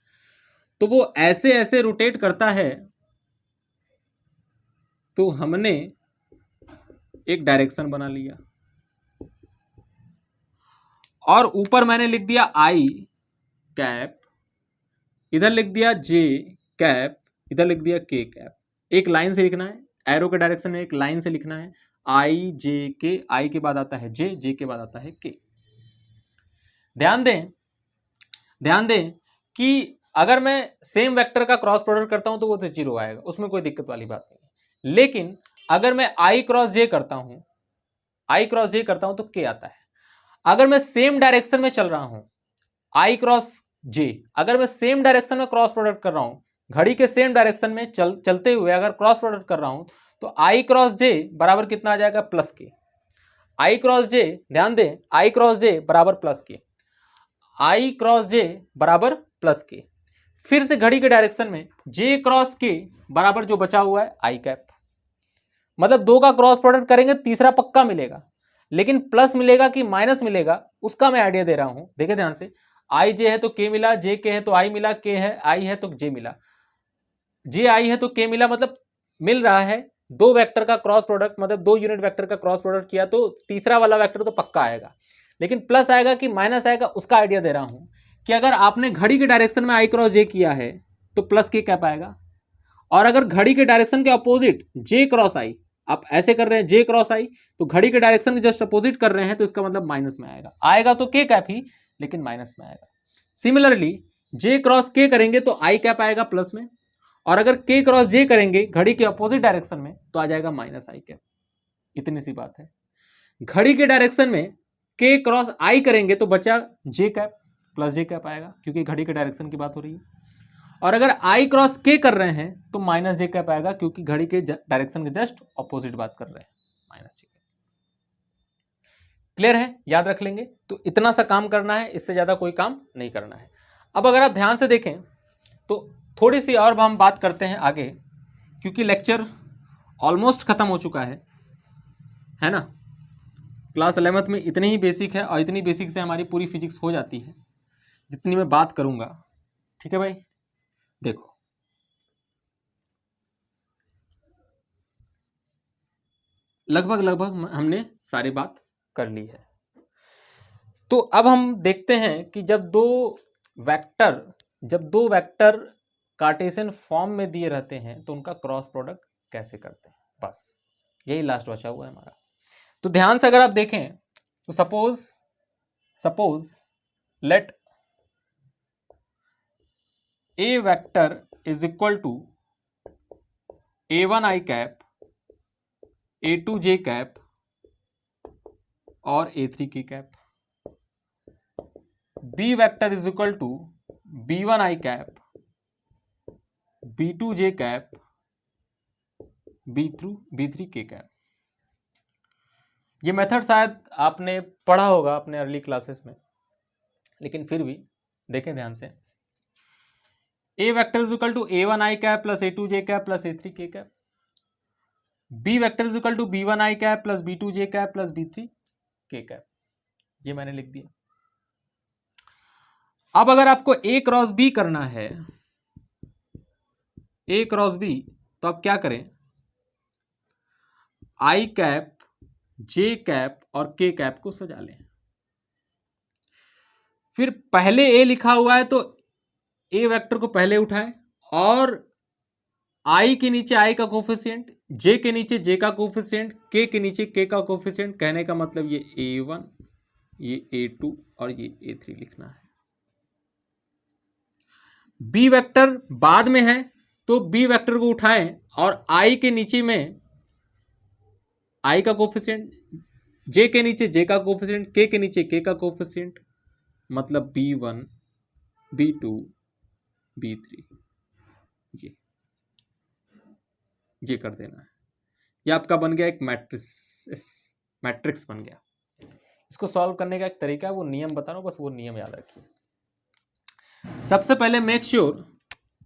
Speaker 2: तो वो ऐसे ऐसे रोटेट करता है, तो हमने एक डायरेक्शन बना लिया और ऊपर मैंने लिख दिया आई कैप, इधर लिख दिया जे कैप, इधर लिख दिया के कैप। एक लाइन से लिखना है, एरो के डायरेक्शन में एक लाइन से लिखना है, आई जे के, आई के बाद आता है जे, जे के बाद आता है के। ध्यान दें कि अगर मैं सेम वेक्टर का क्रॉस प्रोडक्ट करता हूं तो वो तो 0 आएगा, उसमें कोई दिक्कत वाली बात नहीं। लेकिन अगर मैं आई क्रॉस जे करता हूं तो के आता है। अगर मैं सेम डायरेक्शन में चल रहा हूं, आई क्रॉस जे, अगर मैं सेम डायरेक्शन में क्रॉस प्रोडक्ट कर रहा हूं, घड़ी के सेम डायरेक्शन में चलते हुए अगर क्रॉस प्रोडक्ट कर रहा हूं, तो आई क्रॉस जे बराबर कितना आ जाएगा, प्लस के। आई क्रॉस जे, ध्यान दें, आई क्रॉस जे बराबर प्लस के, आई क्रॉस जे बराबर प्लस के। फिर से घड़ी के डायरेक्शन में जे क्रॉस के बराबर जो बचा हुआ है आई कैप। मतलब दो का क्रॉस प्रोडक्ट करेंगे तीसरा पक्का मिलेगा, लेकिन प्लस मिलेगा कि माइनस मिलेगा उसका मैं आइडिया दे रहा हूं। देखिए ध्यान से, आई जे है तो के मिला, जे के है तो आई मिला, के है आई है तो जे मिला, जे आई है तो के मिला, मतलब मिल रहा है। दो वेक्टर का क्रॉस प्रोडक्ट, मतलब दो यूनिट वेक्टर का क्रॉस प्रोडक्ट किया तो तीसरा वाला वेक्टर तो पक्का आएगा, लेकिन प्लस आएगा कि माइनस आएगा उसका आइडिया दे रहा हूं कि अगर आपने घड़ी के डायरेक्शन में आई क्रॉस जे किया है तो प्लस के कैप आएगा, और अगर घड़ी के डायरेक्शन के अपोजिट जे क्रॉस आई, आप ऐसे कर रहे हैं जे क्रॉस आई, तो घड़ी के डायरेक्शन के जस्ट अपोजिट कर रहे हैं तो इसका मतलब माइनस में आएगा तो के कैप ही, लेकिन माइनस में आएगा। सिमिलरली जे क्रॉस के करेंगे तो आई कैप आएगा प्लस में, और अगर के क्रॉस जे करेंगे घड़ी के अपोजिट डायरेक्शन में तो आ जाएगा माइनस आई कैप। इतनी सी बात है। घड़ी के डायरेक्शन में के क्रॉस आई करेंगे तो बचा जे कैप, प्लस जे कैप आएगा, क्योंकि घड़ी के डायरेक्शन की बात हो रही है। और अगर आई क्रॉस के कर रहे हैं तो माइनस जे कैप आएगा, क्योंकि घड़ी के डायरेक्शन के जस्ट ऑपोजिट बात कर रहे हैं, माइनस जे कैप। क्लियर है, याद रख लेंगे। तो इतना सा काम करना है, इससे ज्यादा कोई काम नहीं करना है। अब अगर आप ध्यान से देखें तो थोड़ी सी और हम बात करते हैं आगे, क्योंकि लेक्चर ऑलमोस्ट खत्म हो चुका है ना। क्लास 11th में इतनी ही बेसिक है, और इतनी बेसिक से हमारी पूरी फिजिक्स हो जाती है जितनी मैं बात करूंगा। ठीक है भाई, देखो लगभग हमने सारी बात कर ली है। तो अब हम देखते हैं कि जब दो वेक्टर कार्टेशियन फॉर्म में दिए रहते हैं तो उनका क्रॉस प्रोडक्ट कैसे करते हैं, बस यही लास्ट बचा हुआ है हमारा। तो ध्यान से अगर आप देखें तो suppose let A vector is equal to a1 I cap, a2 J cap और a3 के cap. B vector is equal to b1 I cap, b2 J cap, b3 के कैप। ये मेथड शायद आपने पढ़ा होगा अपने अर्ली क्लासेस में, लेकिन फिर भी देखें ध्यान से। A vector is equal to a1 I cap plus a2 J cap plus a3 के cap. B vector is equal to b1 I cap plus b2 J cap plus b3 के cap. ये मैंने लिख दिया। अब अगर आपको a क्रॉस b करना है, a क्रॉस b, तो आप क्या करें, आई कैप, जे कैप और के कैप को सजा लें। फिर पहले ए लिखा हुआ है तो ए वेक्टर को पहले उठाएं, और आई के नीचे आई का कोफिशिएंट, जे के नीचे जे का कोफिशिएंट, के नीचे के का कोफिशिएंट। कहने का मतलब ये a1, ये a2 और ये a3 लिखना है। बी वेक्टर बाद में है तो बी वेक्टर को उठाएं और आई के नीचे में आई का कोफिशिएंट, जे के नीचे जे का कोफिशिएंट, के नीचे के का कोफिशिएंट, मतलब b1, b2, b3, ये कर देना है। ये आपका बन गया एक मैट्रिक्स बन गया। इसको सॉल्व करने का एक तरीका है, वो नियम बता रहा हूँ, बस वो नियम याद रखिए। सबसे पहले मेक श्योर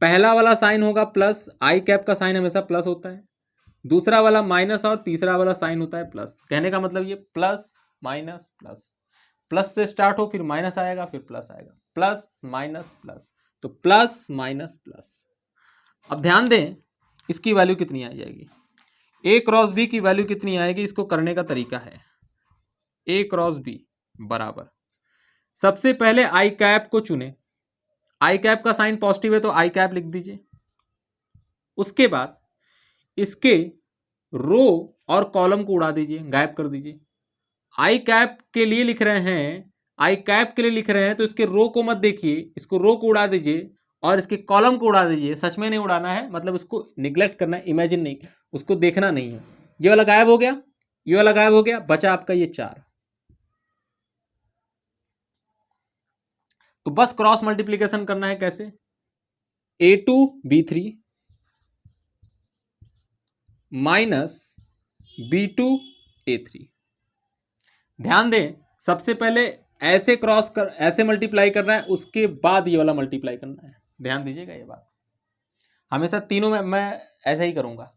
Speaker 2: पहला वाला साइन होगा प्लस, आई कैप का साइन हमेशा प्लस होता है, दूसरा वाला माइनस और तीसरा वाला साइन होता है प्लस। कहने का मतलब ये प्लस माइनस प्लस, प्लस से स्टार्ट हो फिर माइनस आएगा फिर प्लस आएगा, प्लस माइनस प्लस, तो प्लस माइनस प्लस। अब ध्यान दें इसकी वैल्यू कितनी आ जाएगी, ए क्रॉस बी की वैल्यू कितनी आएगी। इसको करने का तरीका है ए क्रॉस बी बराबर, सबसे पहले आई कैप को चुने, आई कैप का साइन पॉजिटिव है तो आई कैप लिख दीजिए। उसके बाद इसके रो और कॉलम को उड़ा दीजिए, गायब कर दीजिए। आई कैप के लिए लिख रहे हैं, आई कैप के लिए लिख रहे हैं तो इसके रो को मत देखिए, इसको रो को उड़ा दीजिए और इसके कॉलम को उड़ा दीजिए। सच में नहीं उड़ाना है, मतलब उसको निग्लेक्ट करना है, इमेजिन नहीं, उसको देखना नहीं है। ये वाला गायब हो गया, ये वाला गायब हो गया, बचा आपका ये 4। तो बस क्रॉस मल्टीप्लीकेशन करना है। कैसे, a2b3 माइनस b2a3। ध्यान दें सबसे पहले ऐसे क्रॉस कर, ऐसे मल्टीप्लाई करना है, उसके बाद ये वाला मल्टीप्लाई करना है। ध्यान दीजिएगा ये बात, हमेशा तीनों में मैं ऐसे ही करूंगा,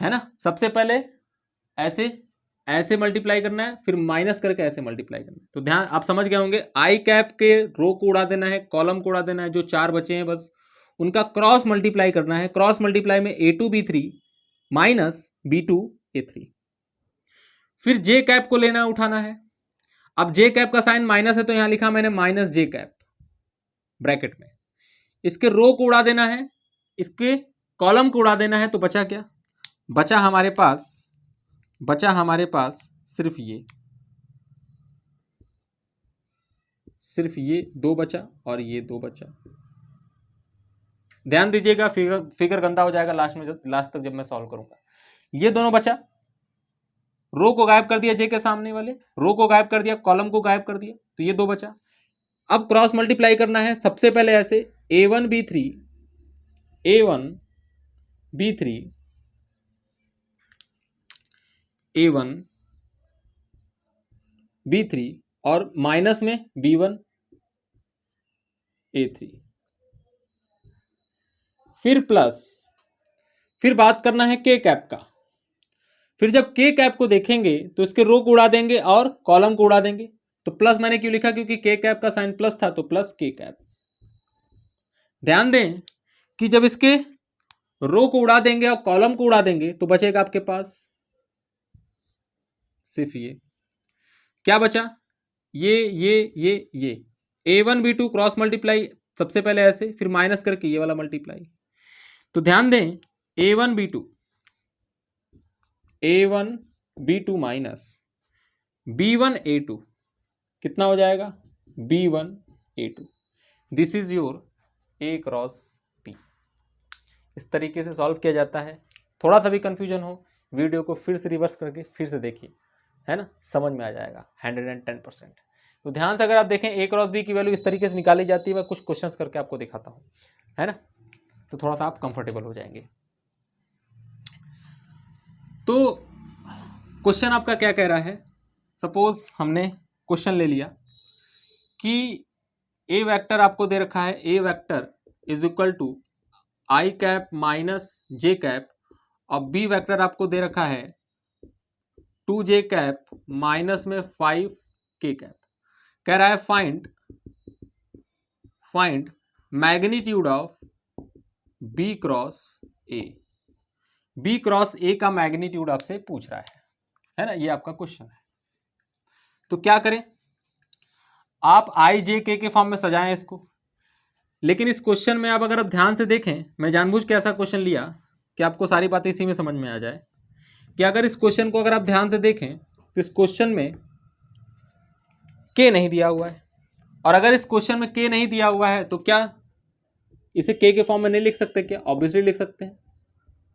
Speaker 2: है ना। सबसे पहले ऐसे ऐसे मल्टीप्लाई करना है, फिर माइनस करके ऐसे मल्टीप्लाई करना है। तो ध्यान, आप समझ गए होंगे। आई कैप के रो को उड़ा देना है, कॉलम को उड़ा देना है, जो 4 बचे हैं बस उनका क्रॉस मल्टीप्लाई करना है। क्रॉस मल्टीप्लाई में a2b3 माइनस b2a3। फिर जे कैप को लेना उठाना है। अब जे कैप का साइन माइनस है तो यहां लिखा मैंने माइनस जे कैप ब्रैकेट में। इसके रो को उड़ा देना है, इसके कॉलम को उड़ा देना है। तो बचा क्या, बचा हमारे पास सिर्फ ये 2 बचा और ये 2 बचा। ध्यान दीजिएगा, फिगर गंदा हो जाएगा लास्ट तक जब मैं सॉल्व करूंगा। ये दोनों बचा, रो को गायब कर दिया, जे के सामने वाले रो को गायब कर दिया, कॉलम को गायब कर दिया, तो ये 2 बचा। अब क्रॉस मल्टीप्लाई करना है। सबसे पहले ऐसे a1b3 और माइनस में b1a3, फिर प्लस, फिर बात करना है के कैप का। फिर जब के कैप को देखेंगे तो इसके रो को उड़ा देंगे और कॉलम को उड़ा देंगे। तो प्लस मैंने क्यों लिखा, क्योंकि के कैप का साइन प्लस था, तो प्लस के कैप। ध्यान दें कि जब इसके रो को उड़ा देंगे और कॉलम को उड़ा देंगे तो बचेगा आपके पास सिर्फ ये। क्या बचा, ये a1b2 क्रॉस मल्टीप्लाई, सबसे पहले ऐसे, फिर माइनस करके ये वाला मल्टीप्लाई। तो ध्यान दें a1b2 माइनस b1a2 कितना हो जाएगा, b1a2। This is your a cross p। इस तरीके से सॉल्व किया जाता है। थोड़ा सा भी कंफ्यूजन हो, वीडियो को फिर से रिवर्स करके फिर से देखिए, है ना, समझ में आ जाएगा 110%। तो ध्यान से अगर आप देखें a क्रॉस b की वैल्यू इस तरीके से निकाली जाती है। मैं कुछ क्वेश्चंस करके आपको दिखाता हूँ, है ना, तो थोड़ा सा आप कंफर्टेबल हो जाएंगे। तो क्वेश्चन आपका क्या कह रहा है, सपोज हमने क्वेश्चन ले लिया कि ए वेक्टर आपको दे रखा है, a vector is equal to i cap minus j cap, और बी वेक्टर आपको दे रखा है 2j कैप माइनस में 5k कैप। कह रहा है find magnitude of B cross A. B cross ए का मैग्नीट्यूड आपसे पूछ रहा है ना, ये आपका क्वेश्चन है। तो क्या करें, आप आई जे के फॉर्म में सजाएं इसको। लेकिन इस क्वेश्चन में आप अगर ध्यान से देखें, मैं जानबूझ के ऐसा क्वेश्चन लिया कि आपको सारी बातें इसी में समझ में आ जाए कि अगर इस क्वेश्चन को अगर आप ध्यान से देखें तो इस क्वेश्चन में के नहीं दिया हुआ है, और अगर इस क्वेश्चन में के नहीं दिया हुआ है तो क्या इसे के फॉर्म में नहीं लिख सकते क्या, ऑब्वियसली लिख सकते हैं।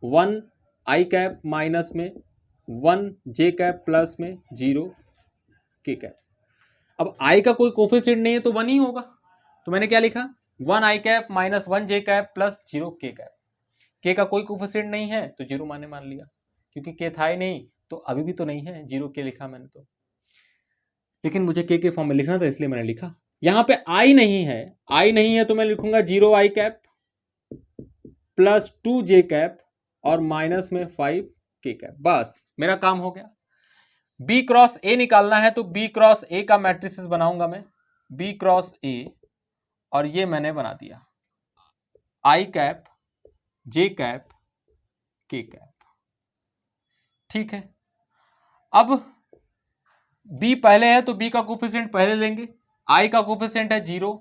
Speaker 2: 1 आई कैप माइनस में 1 जे कैप प्लस में 0 के कैप। अब आई का कोई कोफिशिएंट नहीं है तो 1 ही होगा, तो मैंने क्या लिखा, 1 आई कैप माइनस 1 जे कैप प्लस 0 के कैप। के का कोई कोफिशिएंट नहीं है तो 0 मान लिया, क्योंकि के था ही नहीं, तो अभी भी तो नहीं है, 0 के लिखा मैंने तो, लेकिन मुझे के फॉर्म में लिखना था इसलिए मैंने लिखा। यहाँ पे आई नहीं है, आई नहीं है तो मैं लिखूंगा 0 आई कैप प्लस 2 जे कैप और माइनस में 5 के कैप, बस मेरा काम हो गया। बी क्रॉस ए निकालना है तो बी क्रॉस ए का मैट्रिसेस बनाऊंगा मैं, बी क्रॉस ए, और ये मैंने बना दिया आई कैप जे कैप के कैप, ठीक है। अब बी पहले है तो बी का कोफिशिएंट पहले लेंगे, आई का कोफिशिएंट है 0,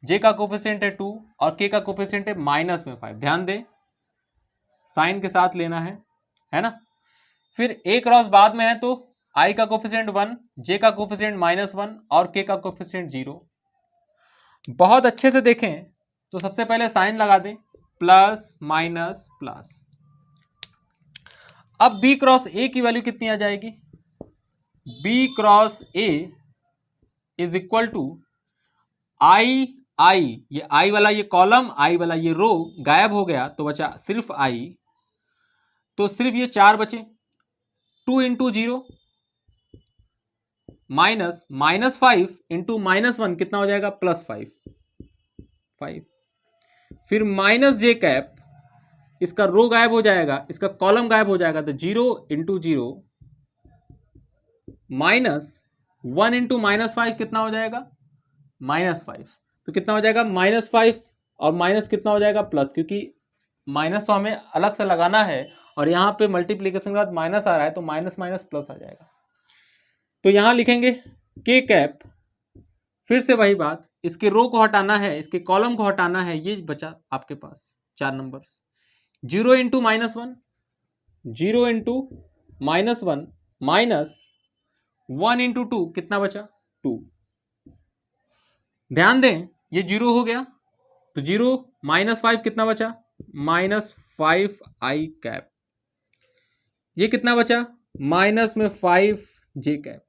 Speaker 2: जे का कोफिशिएंट है 2 और के का कोफिशिएंट है माइनस में 5, ध्यान दें साइन के साथ लेना है ना। फिर ए क्रॉस बाद में है तो आई का कोफिशिएंट 1, जे का कोफिशिएंट -1 और के का कोफिशिएंट 0। बहुत अच्छे से देखें तो सबसे पहले साइन लगा दें, प्लस माइनस प्लस। अब बी क्रॉस ए की वैल्यू कितनी आ जाएगी, b cross a is equal to i, ये आई वाला ये कॉलम, आई वाला ये रो गायब हो गया तो बचा सिर्फ आई, तो सिर्फ ये 4 बचे, 2 इंटू 0 माइनस -5 इंटू -1 कितना हो जाएगा, +5, फिर माइनस जे कैप, इसका रो गायब हो जाएगा, इसका कॉलम गायब हो जाएगा, तो 0 इंटू 0 -1 इंटू -5 कितना हो जाएगा, -5, तो कितना हो जाएगा -5 और माइनस कितना हो जाएगा प्लस, क्योंकि माइनस तो हमें अलग से लगाना है और यहाँ पे मल्टीप्लीकेशन के बाद माइनस आ रहा है तो माइनस माइनस प्लस आ जाएगा। तो यहाँ लिखेंगे के कैप, फिर से वही बात, इसके रो को हटाना है, इसके कॉलम को हटाना है, ये बचा आपके पास 4 number, 0 into -1, 0 into -1 minus 1 into 2 कितना बचा 2। ध्यान दें ये 0 हो गया तो 0 -5 कितना बचा, -5 आई कैप, ये कितना बचा माइनस में 5 जे कैप,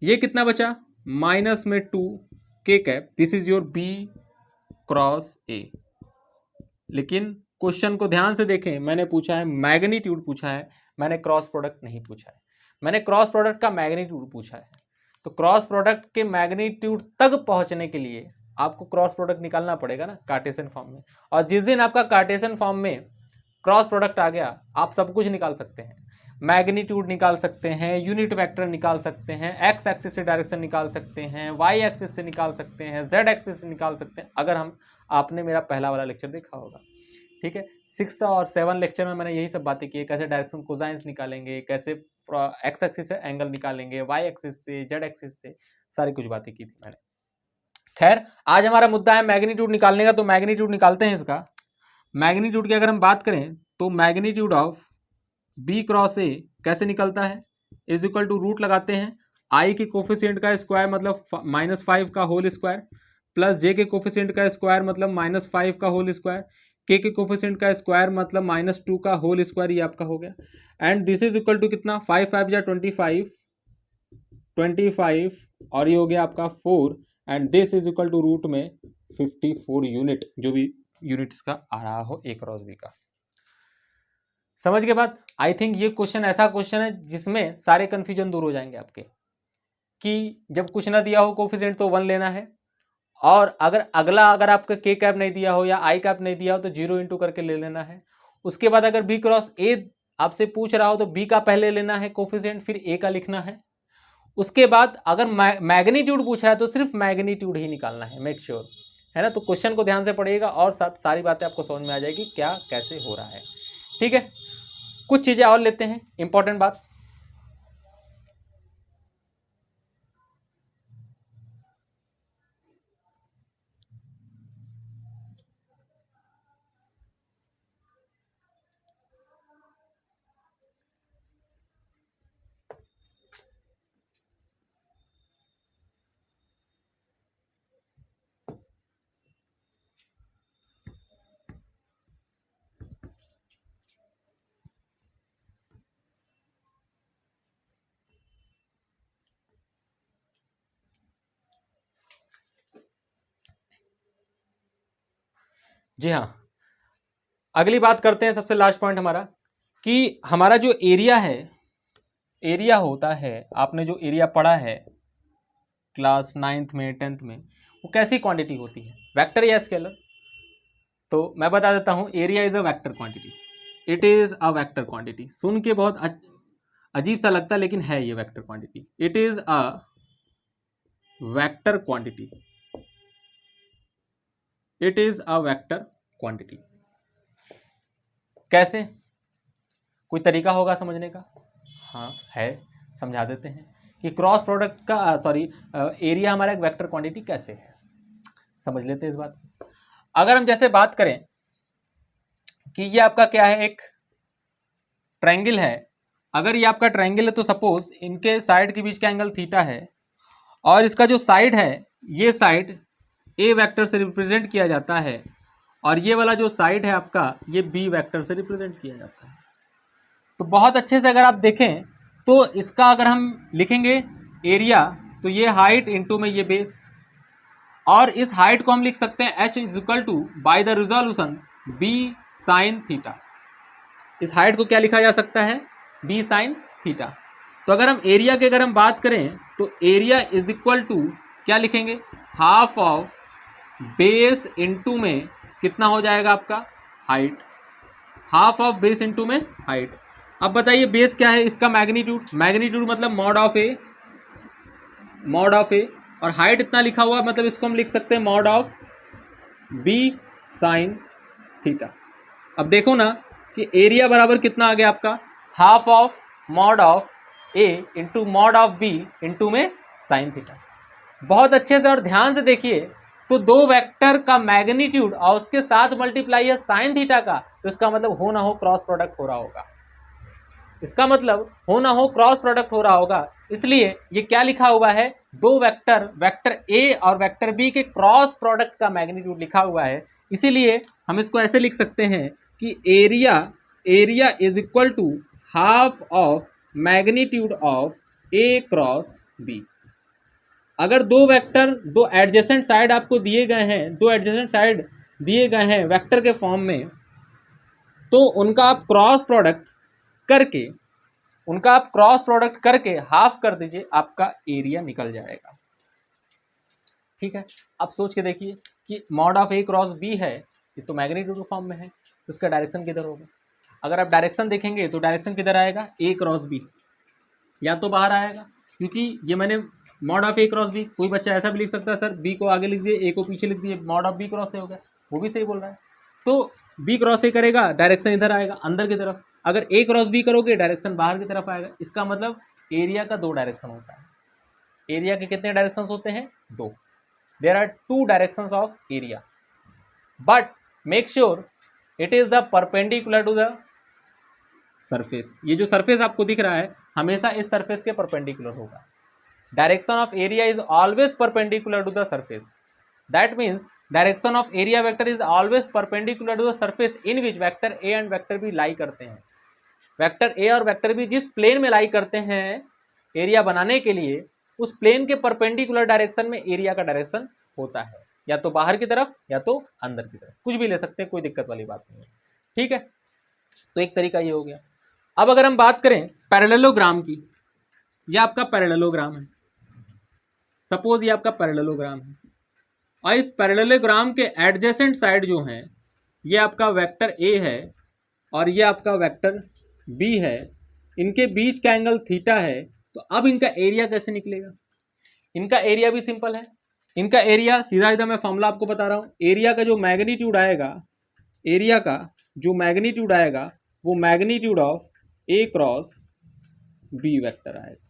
Speaker 2: ये कितना बचा माइनस में 2 K cap. This is your B cross A. लेकिन क्वेश्चन को ध्यान से देखें, मैंने पूछा है मैग्नीट्यूड पूछा है, मैंने क्रॉस प्रोडक्ट नहीं पूछा है, मैंने क्रॉस प्रोडक्ट का मैग्नीट्यूड पूछा है। तो क्रॉस प्रोडक्ट के मैग्नीट्यूड तक पहुंचने के लिए आपको क्रॉस प्रोडक्ट निकालना पड़ेगा ना कार्टेशियन फॉर्म में, और जिस दिन आपका कार्टेशियन फॉर्म में क्रॉस प्रोडक्ट आ गया आप सब कुछ निकाल सकते हैं, मैग्नीट्यूड निकाल सकते हैं, यूनिट वेक्टर निकाल सकते हैं, एक्स एक्सिस से डायरेक्शन निकाल सकते हैं, वाई एक्सिस से निकाल सकते हैं, जेड एक्सिस से निकाल सकते हैं, अगर आपने मेरा पहला वाला लेक्चर देखा होगा, ठीक है। 6 और 7 लेक्चर में मैंने यही सब बातें की है, कैसे डायरेक्शन कोसाइंस निकालेंगे, कैसे एक्स एक्सिस से एंगल निकालेंगे, वाई एक्सिस से, जेड एक्सिस से, सारी कुछ बातें की थी मैंने। खैर आज हमारा मुद्दा है मैग्नीट्यूड निकालने का, तो मैग्नीट्यूड निकालते हैं इसका। मैग्नीट्यूड की अगर हम बात करें तो magnitude of B cross A कैसे निकलता है, इज इक्वल टू रूट लगाते हैं, आई के कोफिशिएंट का स्क्वायर मतलब -5 का होल स्क्वायर, प्लस जे के कोफिशिएंट का स्क्वायर मतलब -5 का होल स्क्वायर, के कोफिशिएंट का स्क्वायर मतलब -2 का होल स्क्वायर, ये आपका हो गया। And this is equal to कितना 5 5 या 25 और ये हो गया आपका 4, and this is equal to root में 54 यूनिट, जो भी यूनिट इसका आ रहा हो ए क्रॉस बी का। समझ के बाद आई थिंक ये क्वेश्चन ऐसा क्वेश्चन है जिसमें सारे कन्फ्यूजन दूर हो जाएंगे आपके, कि जब कुछ ना दिया हो कोफिशिएंट तो 1 लेना है, और अगर आपका के कैप नहीं दिया हो या आई कैप नहीं दिया हो तो 0 इंटू करके ले लेना है। उसके बाद अगर बी क्रॉस ए आपसे पूछ रहा हो तो बी का पहले लेना है कोफिशिएंट, फिर ए का लिखना है। उसके बाद अगर मैग्नीट्यूड पूछ रहा है तो सिर्फ मैग्नीट्यूड ही निकालना है, मेक श्योर, है ना। तो क्वेश्चन को ध्यान से पढ़िएगा और सारी बातें आपको समझ में आ जाएगी क्या कैसे हो रहा है, ठीक है। कुछ चीजें और लेते हैं, इंपॉर्टेंट बात, जी हाँ। अगली बात करते हैं, सबसे लास्ट पॉइंट हमारा कि हमारा जो एरिया है, एरिया होता है, आपने जो एरिया पढ़ा है क्लास 9th में 10th में, वो कैसी क्वांटिटी होती है, वेक्टर या स्केलर? तो मैं बता देता हूँ, area is a vector quantity, it is a vector quantity. सुन के बहुत अजीब सा लगता है लेकिन है ये vector quantity, it is a vector quantity, it is a vector quantity. कैसे, कोई तरीका होगा समझने का? हाँ है, समझा देते हैं कि क्रॉस प्रोडक्ट का सॉरी एरिया हमारा एक वेक्टर क्वांटिटी कैसे है, समझ लेते हैं इस बात को। अगर हम जैसे बात करें कि ये आपका क्या है, एक ट्रायंगल है, अगर ये आपका ट्रायंगल है तो सपोज इनके साइड के बीच का एंगल थीटा है, और इसका जो साइड है, ये साइड ए वेक्टर से रिप्रेजेंट किया जाता है, और ये वाला जो साइड है आपका, ये बी वेक्टर से रिप्रेजेंट किया जाता है। तो बहुत अच्छे से अगर आप देखें तो इसका अगर हम लिखेंगे एरिया, तो ये हाइट इंटू में ये बेस, और इस हाइट को हम लिख सकते हैं h is equal two by the resolution b sine theta. इस हाइट को क्या लिखा जा सकता है, b साइन थीटा। तो अगर हम एरिया की अगर हम बात करें तो एरिया इज इक्वल टू क्या लिखेंगे, हाफ ऑफ बेस इंटू में कितना हो जाएगा आपका, height, half of base into में हाइट। अब बताइए बेस क्या है, इसका मैग्नीट्यूड, मैग्नीट्यूड मतलब mod of a, mod of a, और हाइट इतना लिखा हुआ मतलब इसको हम लिख सकते हैं mod of B sine theta. अब देखो ना कि एरिया बराबर कितना आ गया आपका, half of mod of A into mod of B into में साइन थीटा। बहुत अच्छे से और ध्यान से देखिए, तो दो वेक्टर का मैग्नीट्यूड और उसके साथ मल्टीप्लाई है साइन थीटा का, तो इसका मतलब हो ना हो क्रॉस प्रोडक्ट हो रहा होगा, इसका मतलब हो ना हो क्रॉस प्रोडक्ट हो रहा होगा। इसलिए ये क्या लिखा हुआ है, दो वेक्टर, वेक्टर ए और वेक्टर बी के क्रॉस प्रोडक्ट का मैग्नीट्यूड लिखा हुआ है। इसीलिए हम इसको ऐसे लिख सकते हैं कि area is equal to half of magnitude of A cross B. अगर दो वेक्टर, दो एडजेसेंट साइड आपको दिए गए हैं, दो एडजेसेंट साइड दिए गए हैं वेक्टर के फॉर्म में, तो उनका आप क्रॉस प्रोडक्ट करके, उनका आप क्रॉस प्रोडक्ट करके हाफ कर दीजिए, आपका एरिया निकल जाएगा। ठीक है, अब सोच के देखिए कि mod of A cross B है, ये तो मैग्नीट्यूड फॉर्म में है, तो इसका डायरेक्शन किधर होगा? अगर आप डायरेक्शन देखेंगे तो डायरेक्शन किधर आएगा, ए क्रॉस बी, या तो बाहर आएगा, क्योंकि ये मैंने mod of A cross B, कोई बच्चा ऐसा भी लिख सकता है सर बी को आगे लिख दिए, ए को पीछे लिख दिए, mod of B cross A हो गया, वो भी सही बोल रहा है। तो बी क्रॉस ए करेगा, डायरेक्शन इधर आएगा अंदर की तरफ, अगर ए क्रॉस बी करोगे डायरेक्शन बाहर की तरफ आएगा। इसका मतलब एरिया का दो डायरेक्शन होता है। एरिया के कितने डायरेक्शंस होते हैं, दो। There are two directions of area, but make sure it is the perpendicular to the surface. ये जो सरफेस आपको दिख रहा है हमेशा इस सरफेस के परपेंडिकुलर होगा। Direction of area is always perpendicular to the surface, that means direction of area vector is always perpendicular to the surface in which vector A and vector b lie करते हैं। Vector A और vector B जिस plane में लाई करते हैं area बनाने के लिए, उस प्लेन के परपेंडिकुलर डायरेक्शन में एरिया का डायरेक्शन होता है, या तो बाहर की तरफ या तो अंदर की तरफ, कुछ भी ले सकते हैं, कोई दिक्कत वाली बात नहीं है। ठीक है, तो एक तरीका ये हो गया। अब अगर हम बात करें पैरेललोग्राम की, यह आपका पैरेललोग्राम है, सपोज ये आपका पैरेललोग्राम है, और इस पैरेललोग्राम के एडजेसेंट साइड जो हैं ये आपका वेक्टर ए है और ये आपका वेक्टर बी है, इनके बीच का एंगल थीटा है। तो अब इनका एरिया कैसे निकलेगा? इनका एरिया भी सिंपल है, इनका एरिया सीधा सीधा मैं फॉर्मूला आपको बता रहा हूँ। एरिया का जो मैग्नीट्यूड आएगा, एरिया का जो मैग्नीट्यूड आएगा वो magnitude of A cross B vector आएगा।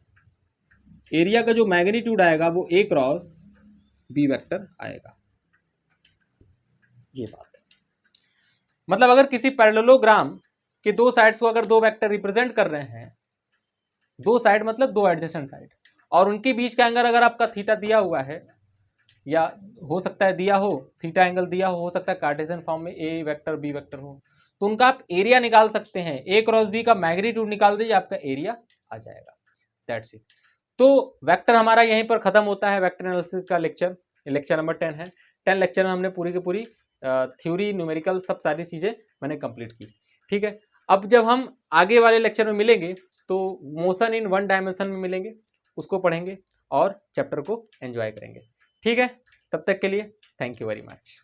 Speaker 2: एरिया का जो मैग्नीट्यूड आएगा वो ए क्रॉस बी वेक्टर आएगा। ये बात है, मतलब अगर किसी पैरेललोग्राम के दो साइड्स को अगर दो वेक्टर रिप्रेजेंट कर रहे हैं, दो साइड मतलब दो एडजेसेंट साइड, और उनके बीच का एंगल अगर आपका थीटा दिया हुआ है, या हो सकता है दिया हो थीटा एंगल दिया हो सकता है कार्टेशियन फॉर्म में ए वेक्टर बी वेक्टर हो, तो उनका आप एरिया निकाल सकते हैं। ए क्रॉस बी का मैग्नीट्यूड निकाल दीजिए, आपका एरिया आ जाएगा, दैट्स इट। तो वेक्टर हमारा यहीं पर खत्म होता है। वेक्टर एनालिसिस का लेक्चर नंबर 10 है। 10 लेक्चर में हमने पूरी की पूरी थ्योरी, न्यूमेरिकल सब सारी चीज़ें मैंने कंप्लीट की। ठीक है, अब जब हम आगे वाले लेक्चर में मिलेंगे तो मोशन इन वन डायमेंशन में मिलेंगे, उसको पढ़ेंगे और चैप्टर को एंजॉय करेंगे। ठीक है, तब तक के लिए थैंक यू वेरी मच।